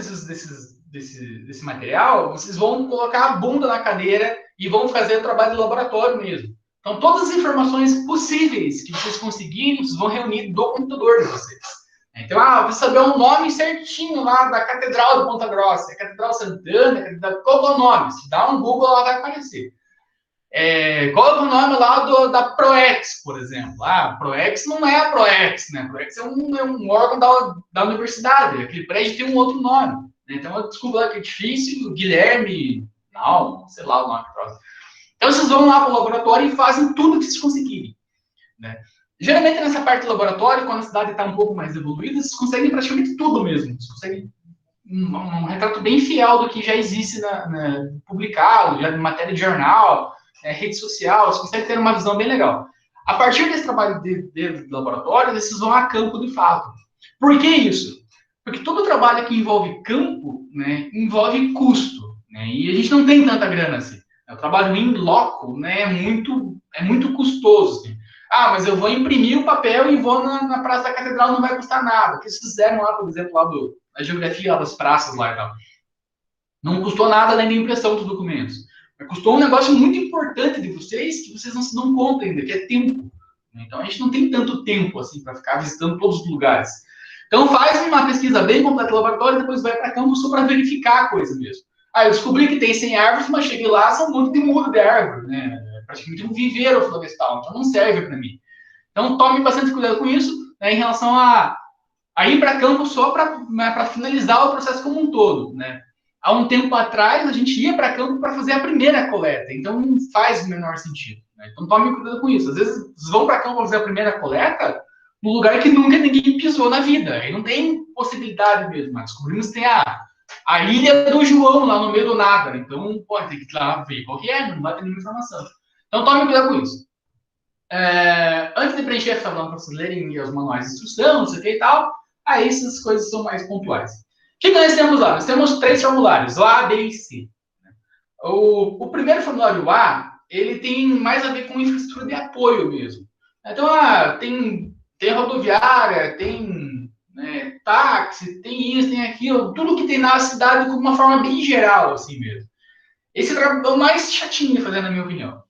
desse material, vocês vão colocar a bunda na cadeira e vão fazer o trabalho de laboratório mesmo. Então, todas as informações possíveis que vocês conseguirem, vocês vão reunir do computador de vocês. Então, vou saber o nome certinho lá da Catedral de Ponta Grossa, Catedral Santana, qual é o nome? Se dá um Google, lá vai aparecer. Qual é o nome lá da ProEx, por exemplo? A ProEx não é a ProEx, né? A ProEx é um órgão da universidade, aquele prédio tem um outro nome. Né? Então, eu descubro lá que é difícil, Guilherme, não, sei lá o nome que próximo. Então, vocês vão lá para o laboratório e fazem tudo que vocês conseguirem. Né? Geralmente, nessa parte do laboratório, quando a cidade está um pouco mais evoluída, vocês conseguem praticamente tudo mesmo. Vocês conseguem um retrato bem fiel do que já existe publicado, já em matéria de jornal, rede social, vocês conseguem ter uma visão bem legal. A partir desse trabalho de laboratório, vocês vão a campo de fato. Por que isso? Porque todo trabalho que envolve campo, né, envolve custo. Né, e a gente não tem tanta grana assim. O trabalho in loco, né, é muito custoso. Assim. Mas eu vou imprimir o papel e vou na Praça da Catedral, não vai custar nada. O que eles fizeram lá, por exemplo, lá a geografia lá das praças lá e tal. Não custou nada além da impressão dos documentos. Mas custou um negócio muito importante de vocês que vocês não se dão conta ainda, que é tempo. Então a gente não tem tanto tempo assim para ficar visitando todos os lugares. Então faz uma pesquisa bem completa no laboratório e depois vai para campo só para verificar a coisa mesmo. Eu descobri que tem 100 árvores, mas cheguei lá, são um monte de muro de árvore, né? Praticamente um viveiro florestal, então não serve para mim. Então tome bastante cuidado com isso, né, em relação a ir para campo só para finalizar o processo como um todo, né? Há um tempo atrás, a gente ia para campo para fazer a primeira coleta, então não faz o menor sentido. Né? Então tome cuidado com isso. Às vezes, vocês vão para campo para fazer a primeira coleta num lugar que nunca ninguém pisou na vida. Aí não tem possibilidade mesmo. Mas descobrimos que tem a Ilha do João lá no meio do nada. Então, pode ter que ir lá ver qual que é, não vai ter nenhuma informação. Então tome cuidado com isso. Antes de preencher essa tabela para vocês lerem os manuais de instrução, não sei o que e tal, aí essas coisas são mais pontuais. O que nós temos lá? Nós temos 3 formulários, o A, B e C. O primeiro formulário A, ele tem mais a ver com infraestrutura de apoio mesmo. Então, tem rodoviária, tem táxi, tem isso, tem aquilo, tudo que tem na cidade de uma forma bem geral, assim mesmo. Esse é o mais chatinho de fazer, na minha opinião.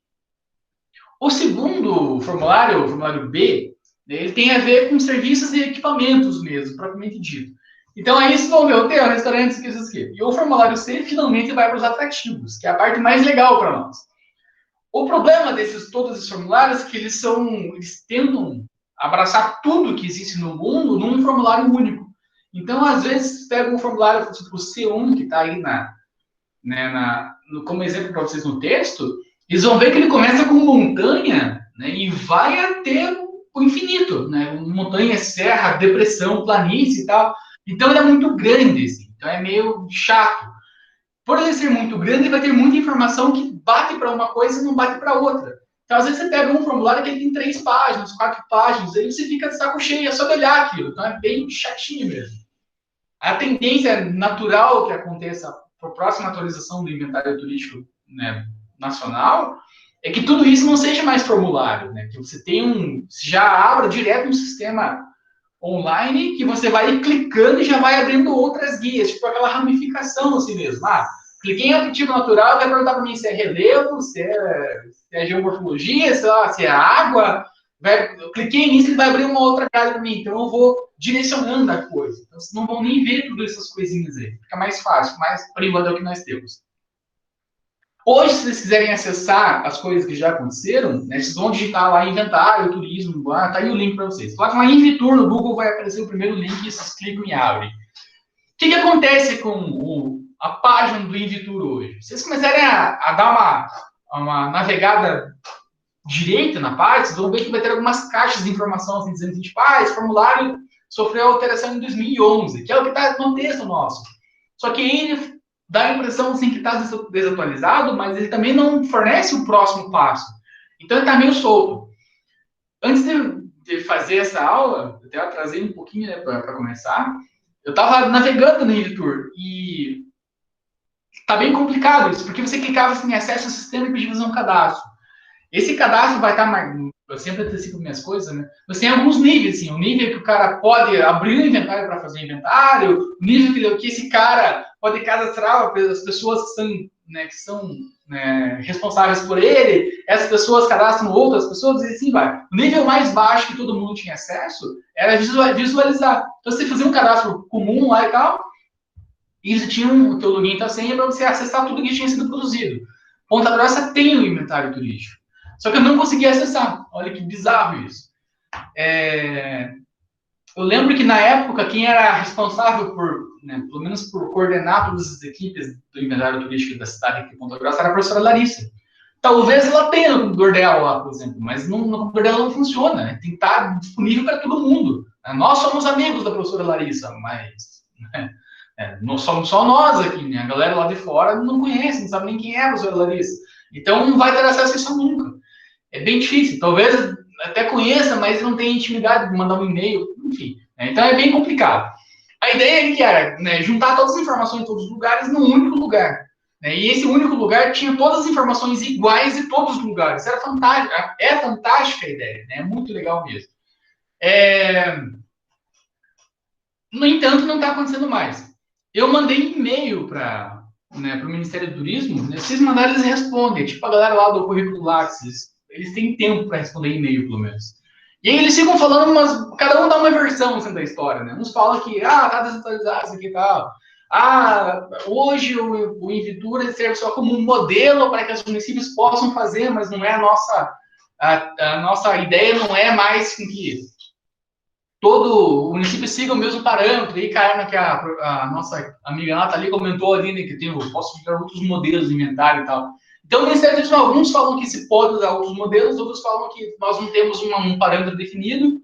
O segundo formulário, o formulário B, ele tem a ver com serviços e equipamentos mesmo, propriamente dito. Então aí se vão ver hotel, restaurante, isso aqui. E o formulário C finalmente vai para os atrativos, que é a parte mais legal para nós. O problema todos esses formulários é que eles tentam abraçar tudo que existe no mundo num formulário único. Então, às vezes, pega um formulário tipo C1, que está aí como exemplo para vocês no texto, eles vão ver que ele começa com montanha, né, e vai até o infinito, né? Montanha, serra, depressão, planície e tal. Então ele é muito grande, assim, então é meio chato. Por ele ser muito grande, ele vai ter muita informação que bate para uma coisa e não bate para outra. Então, às vezes, você pega um formulário que ele tem 3 páginas, 4 páginas, aí você fica de saco cheio, é só de olhar aquilo. Então, é bem chatinho mesmo. A tendência natural que aconteça para a próxima atualização do inventário turístico, né, nacional é que tudo isso não seja mais formulário, né? Que você já abra direto um sistema online que você vai clicando e já vai abrindo outras guias, tipo aquela ramificação assim mesmo. Cliquei em aptitivo natural, vai perguntar para mim se é relevo, se é geomorfologia, se é água. Eu cliquei nisso e vai abrir uma outra casa para mim. Então eu vou direcionando a coisa. Então vocês não vão nem ver todas essas coisinhas aí. Fica mais fácil, mais privado é o que nós temos. Hoje, se vocês quiserem acessar as coisas que já aconteceram, né, vocês vão digitar lá inventário, turismo, tá aí o link para vocês. Coloca lá Invitur no Google, vai aparecer o primeiro link e vocês clicam e abrem. O que acontece com a página do Invitur hoje? Se vocês começarem a dar uma navegada direita na página, vocês vão ver que vai ter algumas caixas de informação assim, dizendo que tipo, esse formulário sofreu alteração em 2011, que é o que está no texto nosso. Só que ele dá a impressão assim, que está desatualizado, mas ele também não fornece o próximo passo. Então ele está meio solto. Antes de fazer essa aula, eu até atrasei um pouquinho, né, para começar, eu estava navegando no Editor e está bem complicado isso, porque você clicava assim, em acesso ao sistema e pedia fazer um cadastro. Esse cadastro vai estar, eu sempre antecipo minhas coisas, né? Você tem alguns níveis, assim, o nível que o cara pode abrir o inventário para fazer o inventário, o nível que esse cara pode cadastrar as pessoas que são responsáveis por ele, essas pessoas cadastram outras pessoas e assim vai. O nível mais baixo que todo mundo tinha acesso era visualizar. Então você fazia um cadastro comum lá e tal, e você tinha o teu login e tua senha para você acessar tudo que tinha sido produzido. Ponta Grossa tem o inventário turístico. Só que eu não conseguia acessar. Olha que bizarro isso. Eu lembro que na época, quem era responsável pelo menos por coordenar todas as equipes do inventário turístico da cidade aqui de Ponta Grossa era a professora Larissa. Talvez ela tenha no computador dela lá, por exemplo, mas no computador dela não funciona. Né? Tem que estar disponível para todo mundo. Nós somos amigos da professora Larissa, mas não somos só nós aqui. Né? A galera lá de fora não conhece, não sabe nem quem é a professora Larissa. Então não vai ter acesso a isso nunca. É bem difícil. Talvez até conheça, mas não tem intimidade de mandar um e-mail, enfim. Então é bem complicado. A ideia que era juntar todas as informações em todos os lugares num único lugar. E esse único lugar tinha todas as informações iguais em todos os lugares. Era fantástico, é fantástica a ideia, é muito legal mesmo. No entanto, não está acontecendo mais. Eu mandei e-mail para o Ministério do Turismo, se vocês mandarem, eles respondem. Tipo a galera lá do currículo Lattes, eles têm tempo para responder e-mail, pelo menos. E aí eles ficam falando, cada um dá uma versão assim, da história, né? Uns falam que, tá desatualizado isso aqui e tal. Hoje o Invitura serve só como um modelo para que os municípios possam fazer, mas não é a nossa ideia não é mais que todo o município siga o mesmo parâmetro. E caiu que a nossa amiga Nathalie comentou ali, né, que posso usar outros modelos de inventário e tal. Então, o Ministério da Educação, alguns falam que se pode usar outros modelos, outros falam que nós não temos um parâmetro definido.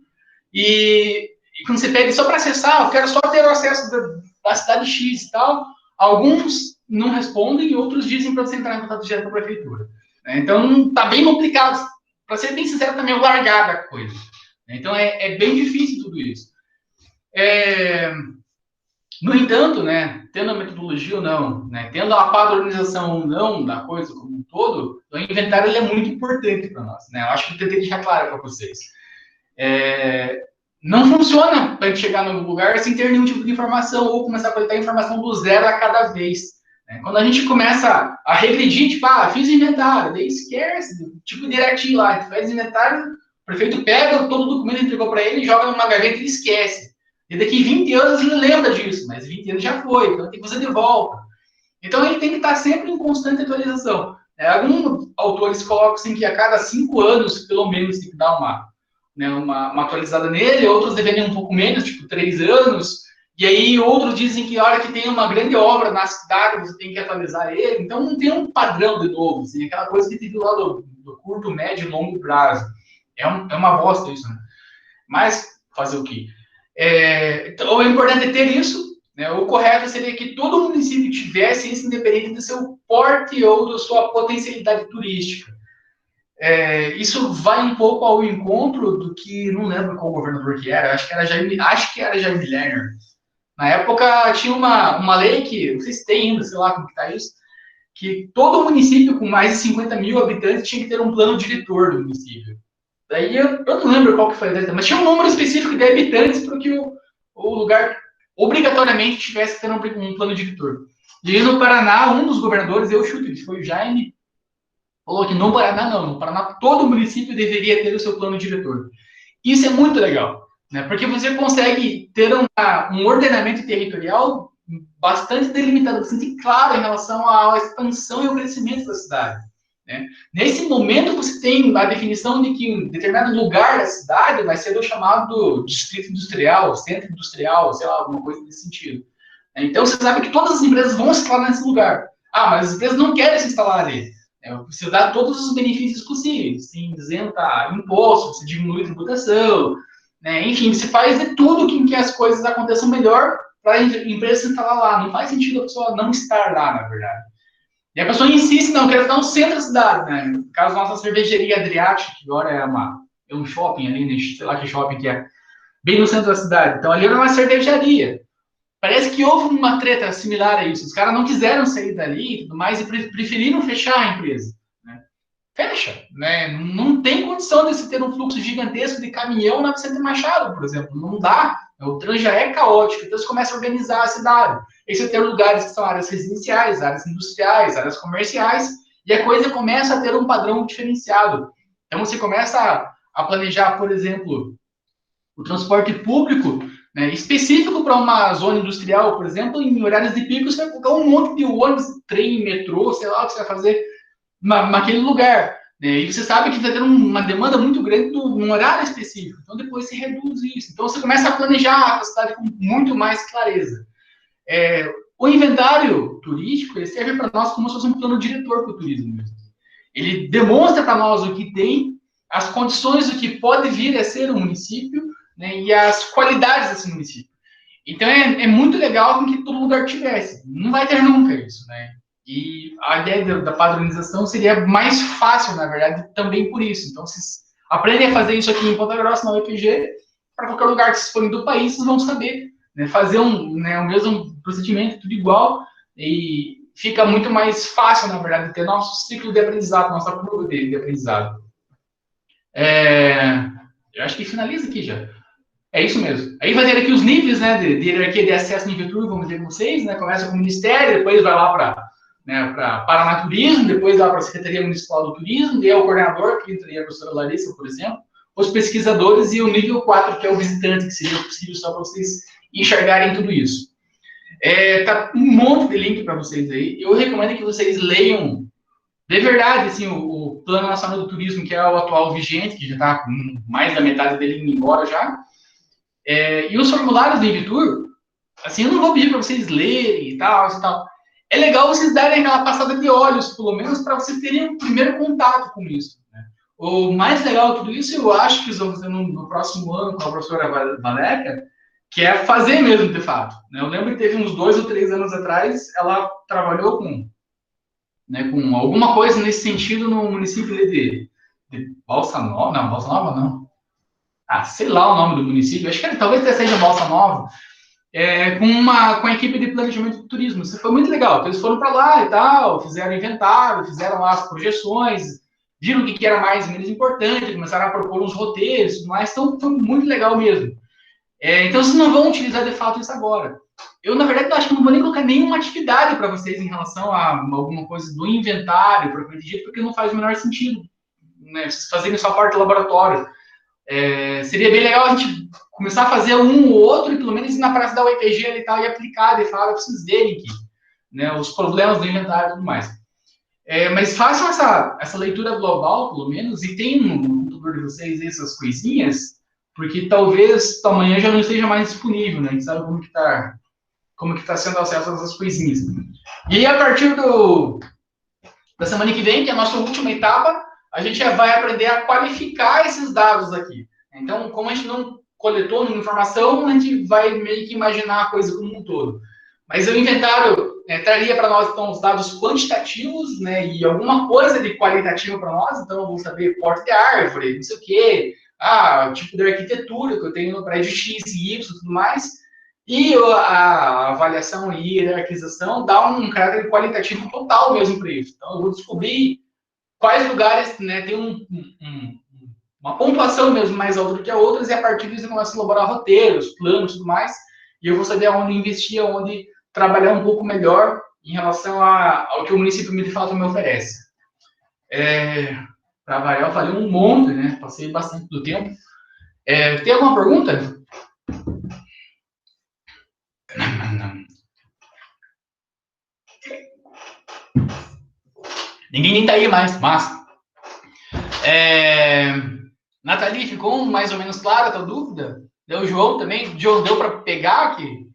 E quando você pede só para acessar, eu quero só ter o acesso da cidade X e tal, alguns não respondem e outros dizem para você entrar em contato direto com a prefeitura. Então, está bem complicado. Para ser bem sincero, também é largada a coisa. Então, é bem difícil tudo isso. No entanto, tendo a metodologia ou não, tendo a padronização ou não da coisa como um todo, o inventário ele é muito importante para nós. Eu acho que eu tentei deixar claro para vocês. Não funciona para a gente chegar no lugar sem ter nenhum tipo de informação ou começar a coletar informação do zero a cada vez. Quando a gente começa a regredir, tipo, fiz inventário, daí esquece, tipo direitinho lá, faz inventário, o prefeito pega todo o documento, entregou para ele, joga numa gaveta e esquece. E daqui 20 anos ele lembra disso, mas 20 anos já foi, então tem que fazer de volta. Então ele tem que estar sempre em constante atualização. Alguns autores colocam assim, que a cada 5 anos, pelo menos, tem que dar uma atualizada nele, outros devem um pouco menos, tipo 3 anos, e aí outros dizem que a hora que tem uma grande obra na cidade, você tem que atualizar ele, então não tem um padrão de novo, assim, aquela coisa que tem do lado do curto, médio e longo prazo. É uma bosta isso, né? Mas fazer o quê? Então, é importante ter isso, né? O correto seria que todo município tivesse isso, independente do seu porte ou da sua potencialidade turística. Isso vai um pouco ao encontro do que, não lembro qual governador que era, acho que era Jaime Lerner. Na época tinha uma lei que, não sei se tem ainda, sei lá como que está isso, que todo município com mais de 50 mil habitantes tinha que ter um plano diretor do município. Daí eu não lembro qual que foi a letra, mas tinha um número específico de habitantes para que o lugar obrigatoriamente tivesse que ter um plano diretor. E aí no Paraná, um dos governadores, eu chuto, que foi o Jaime, falou que no Paraná não, no Paraná todo município deveria ter o seu plano diretor. Isso é muito legal, né? Porque você consegue ter um ordenamento territorial bastante delimitado, bastante claro em relação à expansão e ao crescimento da cidade. Né? Nesse momento, você tem a definição de que um determinado lugar da cidade vai ser o chamado distrito industrial, centro industrial, sei lá, alguma coisa nesse sentido. Então, você sabe que todas as empresas vão se instalar nesse lugar. Ah, mas as empresas não querem se instalar ali. Você dá todos os benefícios possíveis. Você isenta imposto, você diminui tributação, né? Enfim, você faz de tudo que as coisas aconteçam melhor para a empresa se instalar lá. Não faz sentido a pessoa não estar lá, na verdade. E a pessoa insiste, não, eu quero ficar no centro da cidade, né? No caso, nossa cervejaria Adriática, que agora é um shopping ali, né? Sei lá que shopping que é, bem no centro da cidade. Então, ali era uma cervejaria. Parece que houve uma treta similar a isso. Os caras não quiseram sair dali e tudo mais e preferiram fechar a empresa. Né? Fecha. Né? Não tem condição de se ter um fluxo gigantesco de caminhão na Vicente Machado, por exemplo. Não dá. O trânsito já é caótico. Então você começa a organizar a cidade. Aí você tem lugares que são áreas residenciais, áreas industriais, áreas comerciais, e a coisa começa a ter um padrão diferenciado. Então você começa a planejar, por exemplo, o transporte público, né, específico para uma zona industrial, por exemplo, em horários de pico, você vai colocar um monte de ônibus, trem, metrô, sei lá o que você vai fazer naquele lugar. Né, e você sabe que vai ter uma demanda muito grande num horário específico. Então, depois se reduz isso. Então, você começa a planejar a cidade com muito mais clareza. O inventário turístico ele serve para nós como se fosse um plano diretor para o turismo mesmo. Ele demonstra para nós o que tem, as condições do que pode vir a ser um município, né, e as qualidades desse município. Então é muito legal que todo lugar tivesse. Não vai ter nunca isso, né? E a ideia da padronização seria mais fácil, na verdade, também por isso. Então, vocês aprendem a fazer isso aqui em Ponta Grossa, na UFG, para qualquer lugar que vocês forem do país, vocês vão saber, né, fazer o mesmo procedimento, tudo igual, e fica muito mais fácil, na verdade, ter nosso ciclo de aprendizado, nossa curva de aprendizado. Eu acho que finaliza aqui já. É isso mesmo. Aí vai ter aqui os níveis, né, de hierarquia de acesso nível tour, vamos dizer com vocês, né, começa com o Ministério, depois vai lá para Paraná Turismo, depois lá para a Secretaria Municipal do Turismo, daí é o coordenador, que entraria a professora Larissa, por exemplo, os pesquisadores e o nível 4, que é o visitante, que seria possível só para vocês enxergarem tudo isso. Tá um monte de link para vocês aí. Eu recomendo que vocês leiam de verdade, assim, o Plano Nacional do Turismo, que é o atual vigente, que já está com mais da metade dele indo embora já. E os formulários do Invitur, assim, eu não vou pedir para vocês lerem e tal, e tal. É legal vocês darem aquela passada de olhos, pelo menos, para vocês terem um primeiro contato com isso. Né? O mais legal de tudo isso, eu acho que eles vão fazer no próximo ano com a professora Valéria, que é fazer mesmo, de fato. Né? Eu lembro que teve uns 2 ou 3 anos atrás, ela trabalhou com alguma coisa nesse sentido no município de Balsa Nova. Não, Balsa Nova não. Sei lá o nome do município. Acho que talvez seja Balsa Nova. Com a equipe de planejamento do turismo. Isso foi muito legal. Eles foram para lá e tal, fizeram inventário, fizeram lá as projeções, viram o que era mais e menos importante, começaram a propor uns roteiros e tudo mais. Então, foi muito legal mesmo. Então, vocês não vão utilizar de fato isso agora. Eu, na verdade, acho que não vou nem colocar nenhuma atividade para vocês em relação a alguma coisa do inventário, propriamente dito, porque não faz o menor sentido. Né? Vocês fazerem só parte do laboratório. seria bem legal a gente começar a fazer um ou outro e pelo menos ir na praça da UEPG ali e tal, e aplicar, e falar para vocês verem aqui, né, os problemas do inventário e tudo mais. Mas façam essa leitura global, pelo menos, e tem no computador de vocês essas coisinhas, porque talvez amanhã já não esteja mais disponível, né? A gente sabe como que tá sendo acesso a essas coisinhas. E aí, a partir da semana que vem, que é a nossa última etapa, a gente já vai aprender a qualificar esses dados aqui. Então, como a gente não coletou nenhuma informação, a gente vai meio que imaginar a coisa como um todo. Mas o inventário traria para nós, então, os dados quantitativos, né, e alguma coisa de qualitativo para nós. Então, eu vou saber porte de árvore, não sei o quê, o tipo de arquitetura que eu tenho no prédio X e Y e tudo mais. E a avaliação e hierarquização dá um caráter qualitativo total mesmo para isso. Então, eu vou descobrir quais lugares, né, tem uma pontuação mesmo mais alta do que a outras, e a partir disso eu começo a elaborar roteiros, planos e tudo mais, e eu vou saber aonde investir, aonde trabalhar um pouco melhor em relação ao que o município de fato me oferece. Para variar, eu falei um monte, né? Passei bastante do tempo. Tem alguma pergunta? Ninguém nem tá aí mais, mas... Nathalie, ficou mais ou menos clara a tua dúvida? Deu o João também? João, deu para pegar que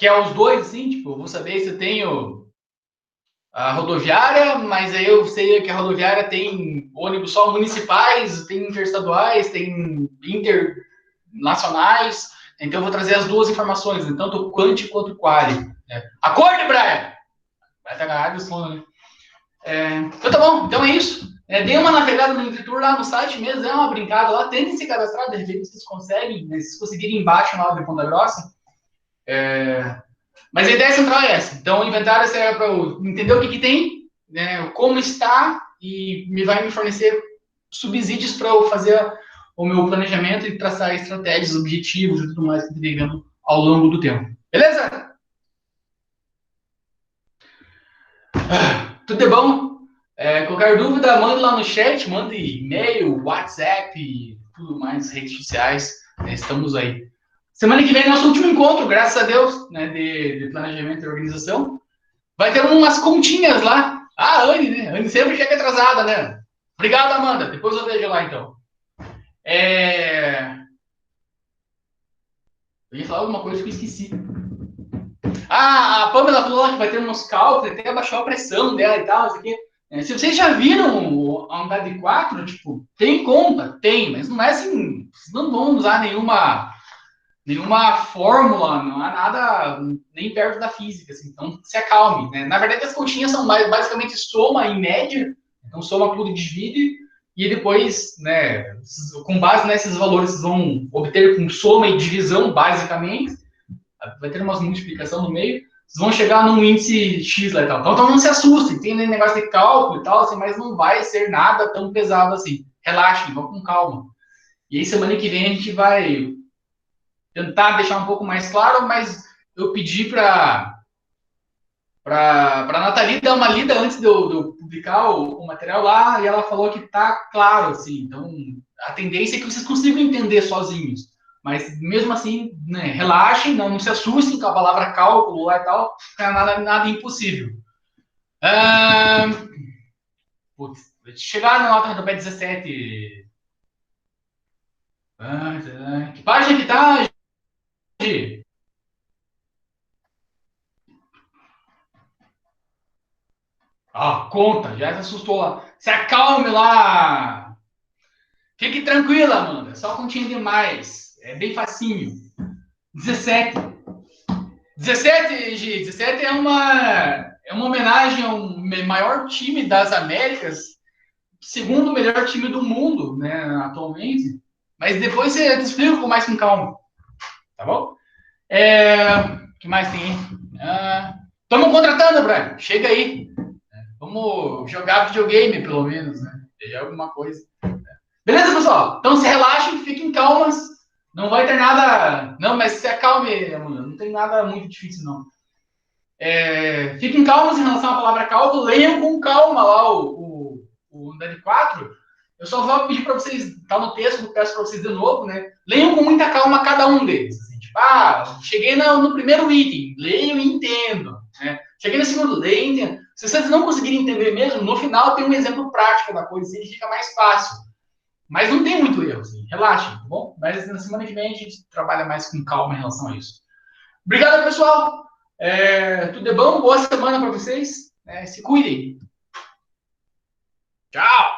é os dois, assim? Tipo, eu vou saber se eu tenho a rodoviária, mas aí eu sei que a rodoviária tem ônibus só municipais, tem interestaduais, tem internacionais, então eu vou trazer as duas informações, né? Tanto o quanti quanto o quali. Né? Acorde, Brian! Vai estar agarrado o sono, né? Então tá bom, então é isso. Dê uma navegada no Invitur lá no site mesmo, é uma brincada lá, tentem se cadastrar, de repente vocês conseguem, né? Se conseguirem embaixo na hora de Ponta Grossa. Mas a ideia central é essa. Então, o inventário serve para eu entender o que tem, né, como está, e vai me fornecer subsídios para eu fazer o meu planejamento e traçar estratégias, objetivos e tudo mais que eu vivendo ao longo do tempo. Beleza? Tudo de bom? Qualquer dúvida, mande lá no chat, mande e-mail, WhatsApp, tudo mais, redes sociais. Estamos aí. Semana que vem é nosso último encontro, graças a Deus, né, de planejamento e organização. Vai ter umas continhas lá. A Anne, né? A Anne sempre chega atrasada, né? Obrigado, Amanda. Depois eu vejo lá, então. Eu ia falar alguma coisa que eu esqueci. A Pamela falou que vai ter uns cálculos, até abaixou a pressão dela e tal, isso aqui. Se vocês já viram a unidade 4, tipo, tem conta? Tem, mas não é assim, vocês não vão usar nenhuma fórmula, não há nada nem perto da física, assim, então se acalme, né? Na verdade, as continhas são basicamente soma em média, então soma tudo e divide, e depois, né, com base nesses valores, vocês vão obter com soma e divisão, basicamente, vai ter uma multiplicação no meio, vocês vão chegar num índice X lá e tal. Então não se assustem, tem negócio de cálculo e tal, assim, mas não vai ser nada tão pesado assim. Relaxem, vão com calma. E aí, semana que vem, a gente vai tentar deixar um pouco mais claro, mas eu pedi para a Nathalie dar uma lida antes de eu publicar o material lá, e ela falou que tá claro, assim, então a tendência é que vocês consigam entender sozinhos, mas mesmo assim, né, relaxem, não se assustem com a palavra cálculo lá e tal, não é nada impossível. Putz, chegar na nota do pé 17. Que página que tá, Gi? Conta, já se assustou lá. Se acalme lá. Fique tranquila, Amanda. Só continha demais. É bem facinho. 17. 17, Gi. 17 é uma homenagem ao maior time das Américas, segundo melhor time do mundo, né, atualmente. Mas depois você te explica com mais com calma. Tá bom? O que mais tem aí? Estamos contratando, Brian. Chega aí. Vamos jogar videogame, pelo menos, né? Pegar alguma coisa. Beleza, pessoal? Então se relaxem, fiquem calmas. Não vai ter nada. Não, mas se acalme, Amanda. Não tem nada muito difícil, não. Fiquem calmos em relação à palavra calmo. Leiam com calma lá o Unidade 4. Eu só vou pedir para vocês, tá no texto, eu peço para vocês de novo, né? Leiam com muita calma cada um deles. Assim, tipo, cheguei no primeiro item, leio e entendo. Né? Cheguei no segundo, leio e entendo. Se vocês não conseguirem entender mesmo, no final tem um exemplo prático da coisa e fica mais fácil. Mas não tem muito erro, assim. Relaxem, tá bom? Mas na semana que vem a gente trabalha mais com calma em relação a isso. Obrigado, pessoal. Tudo de bom? Boa semana para vocês. Se cuidem. Tchau!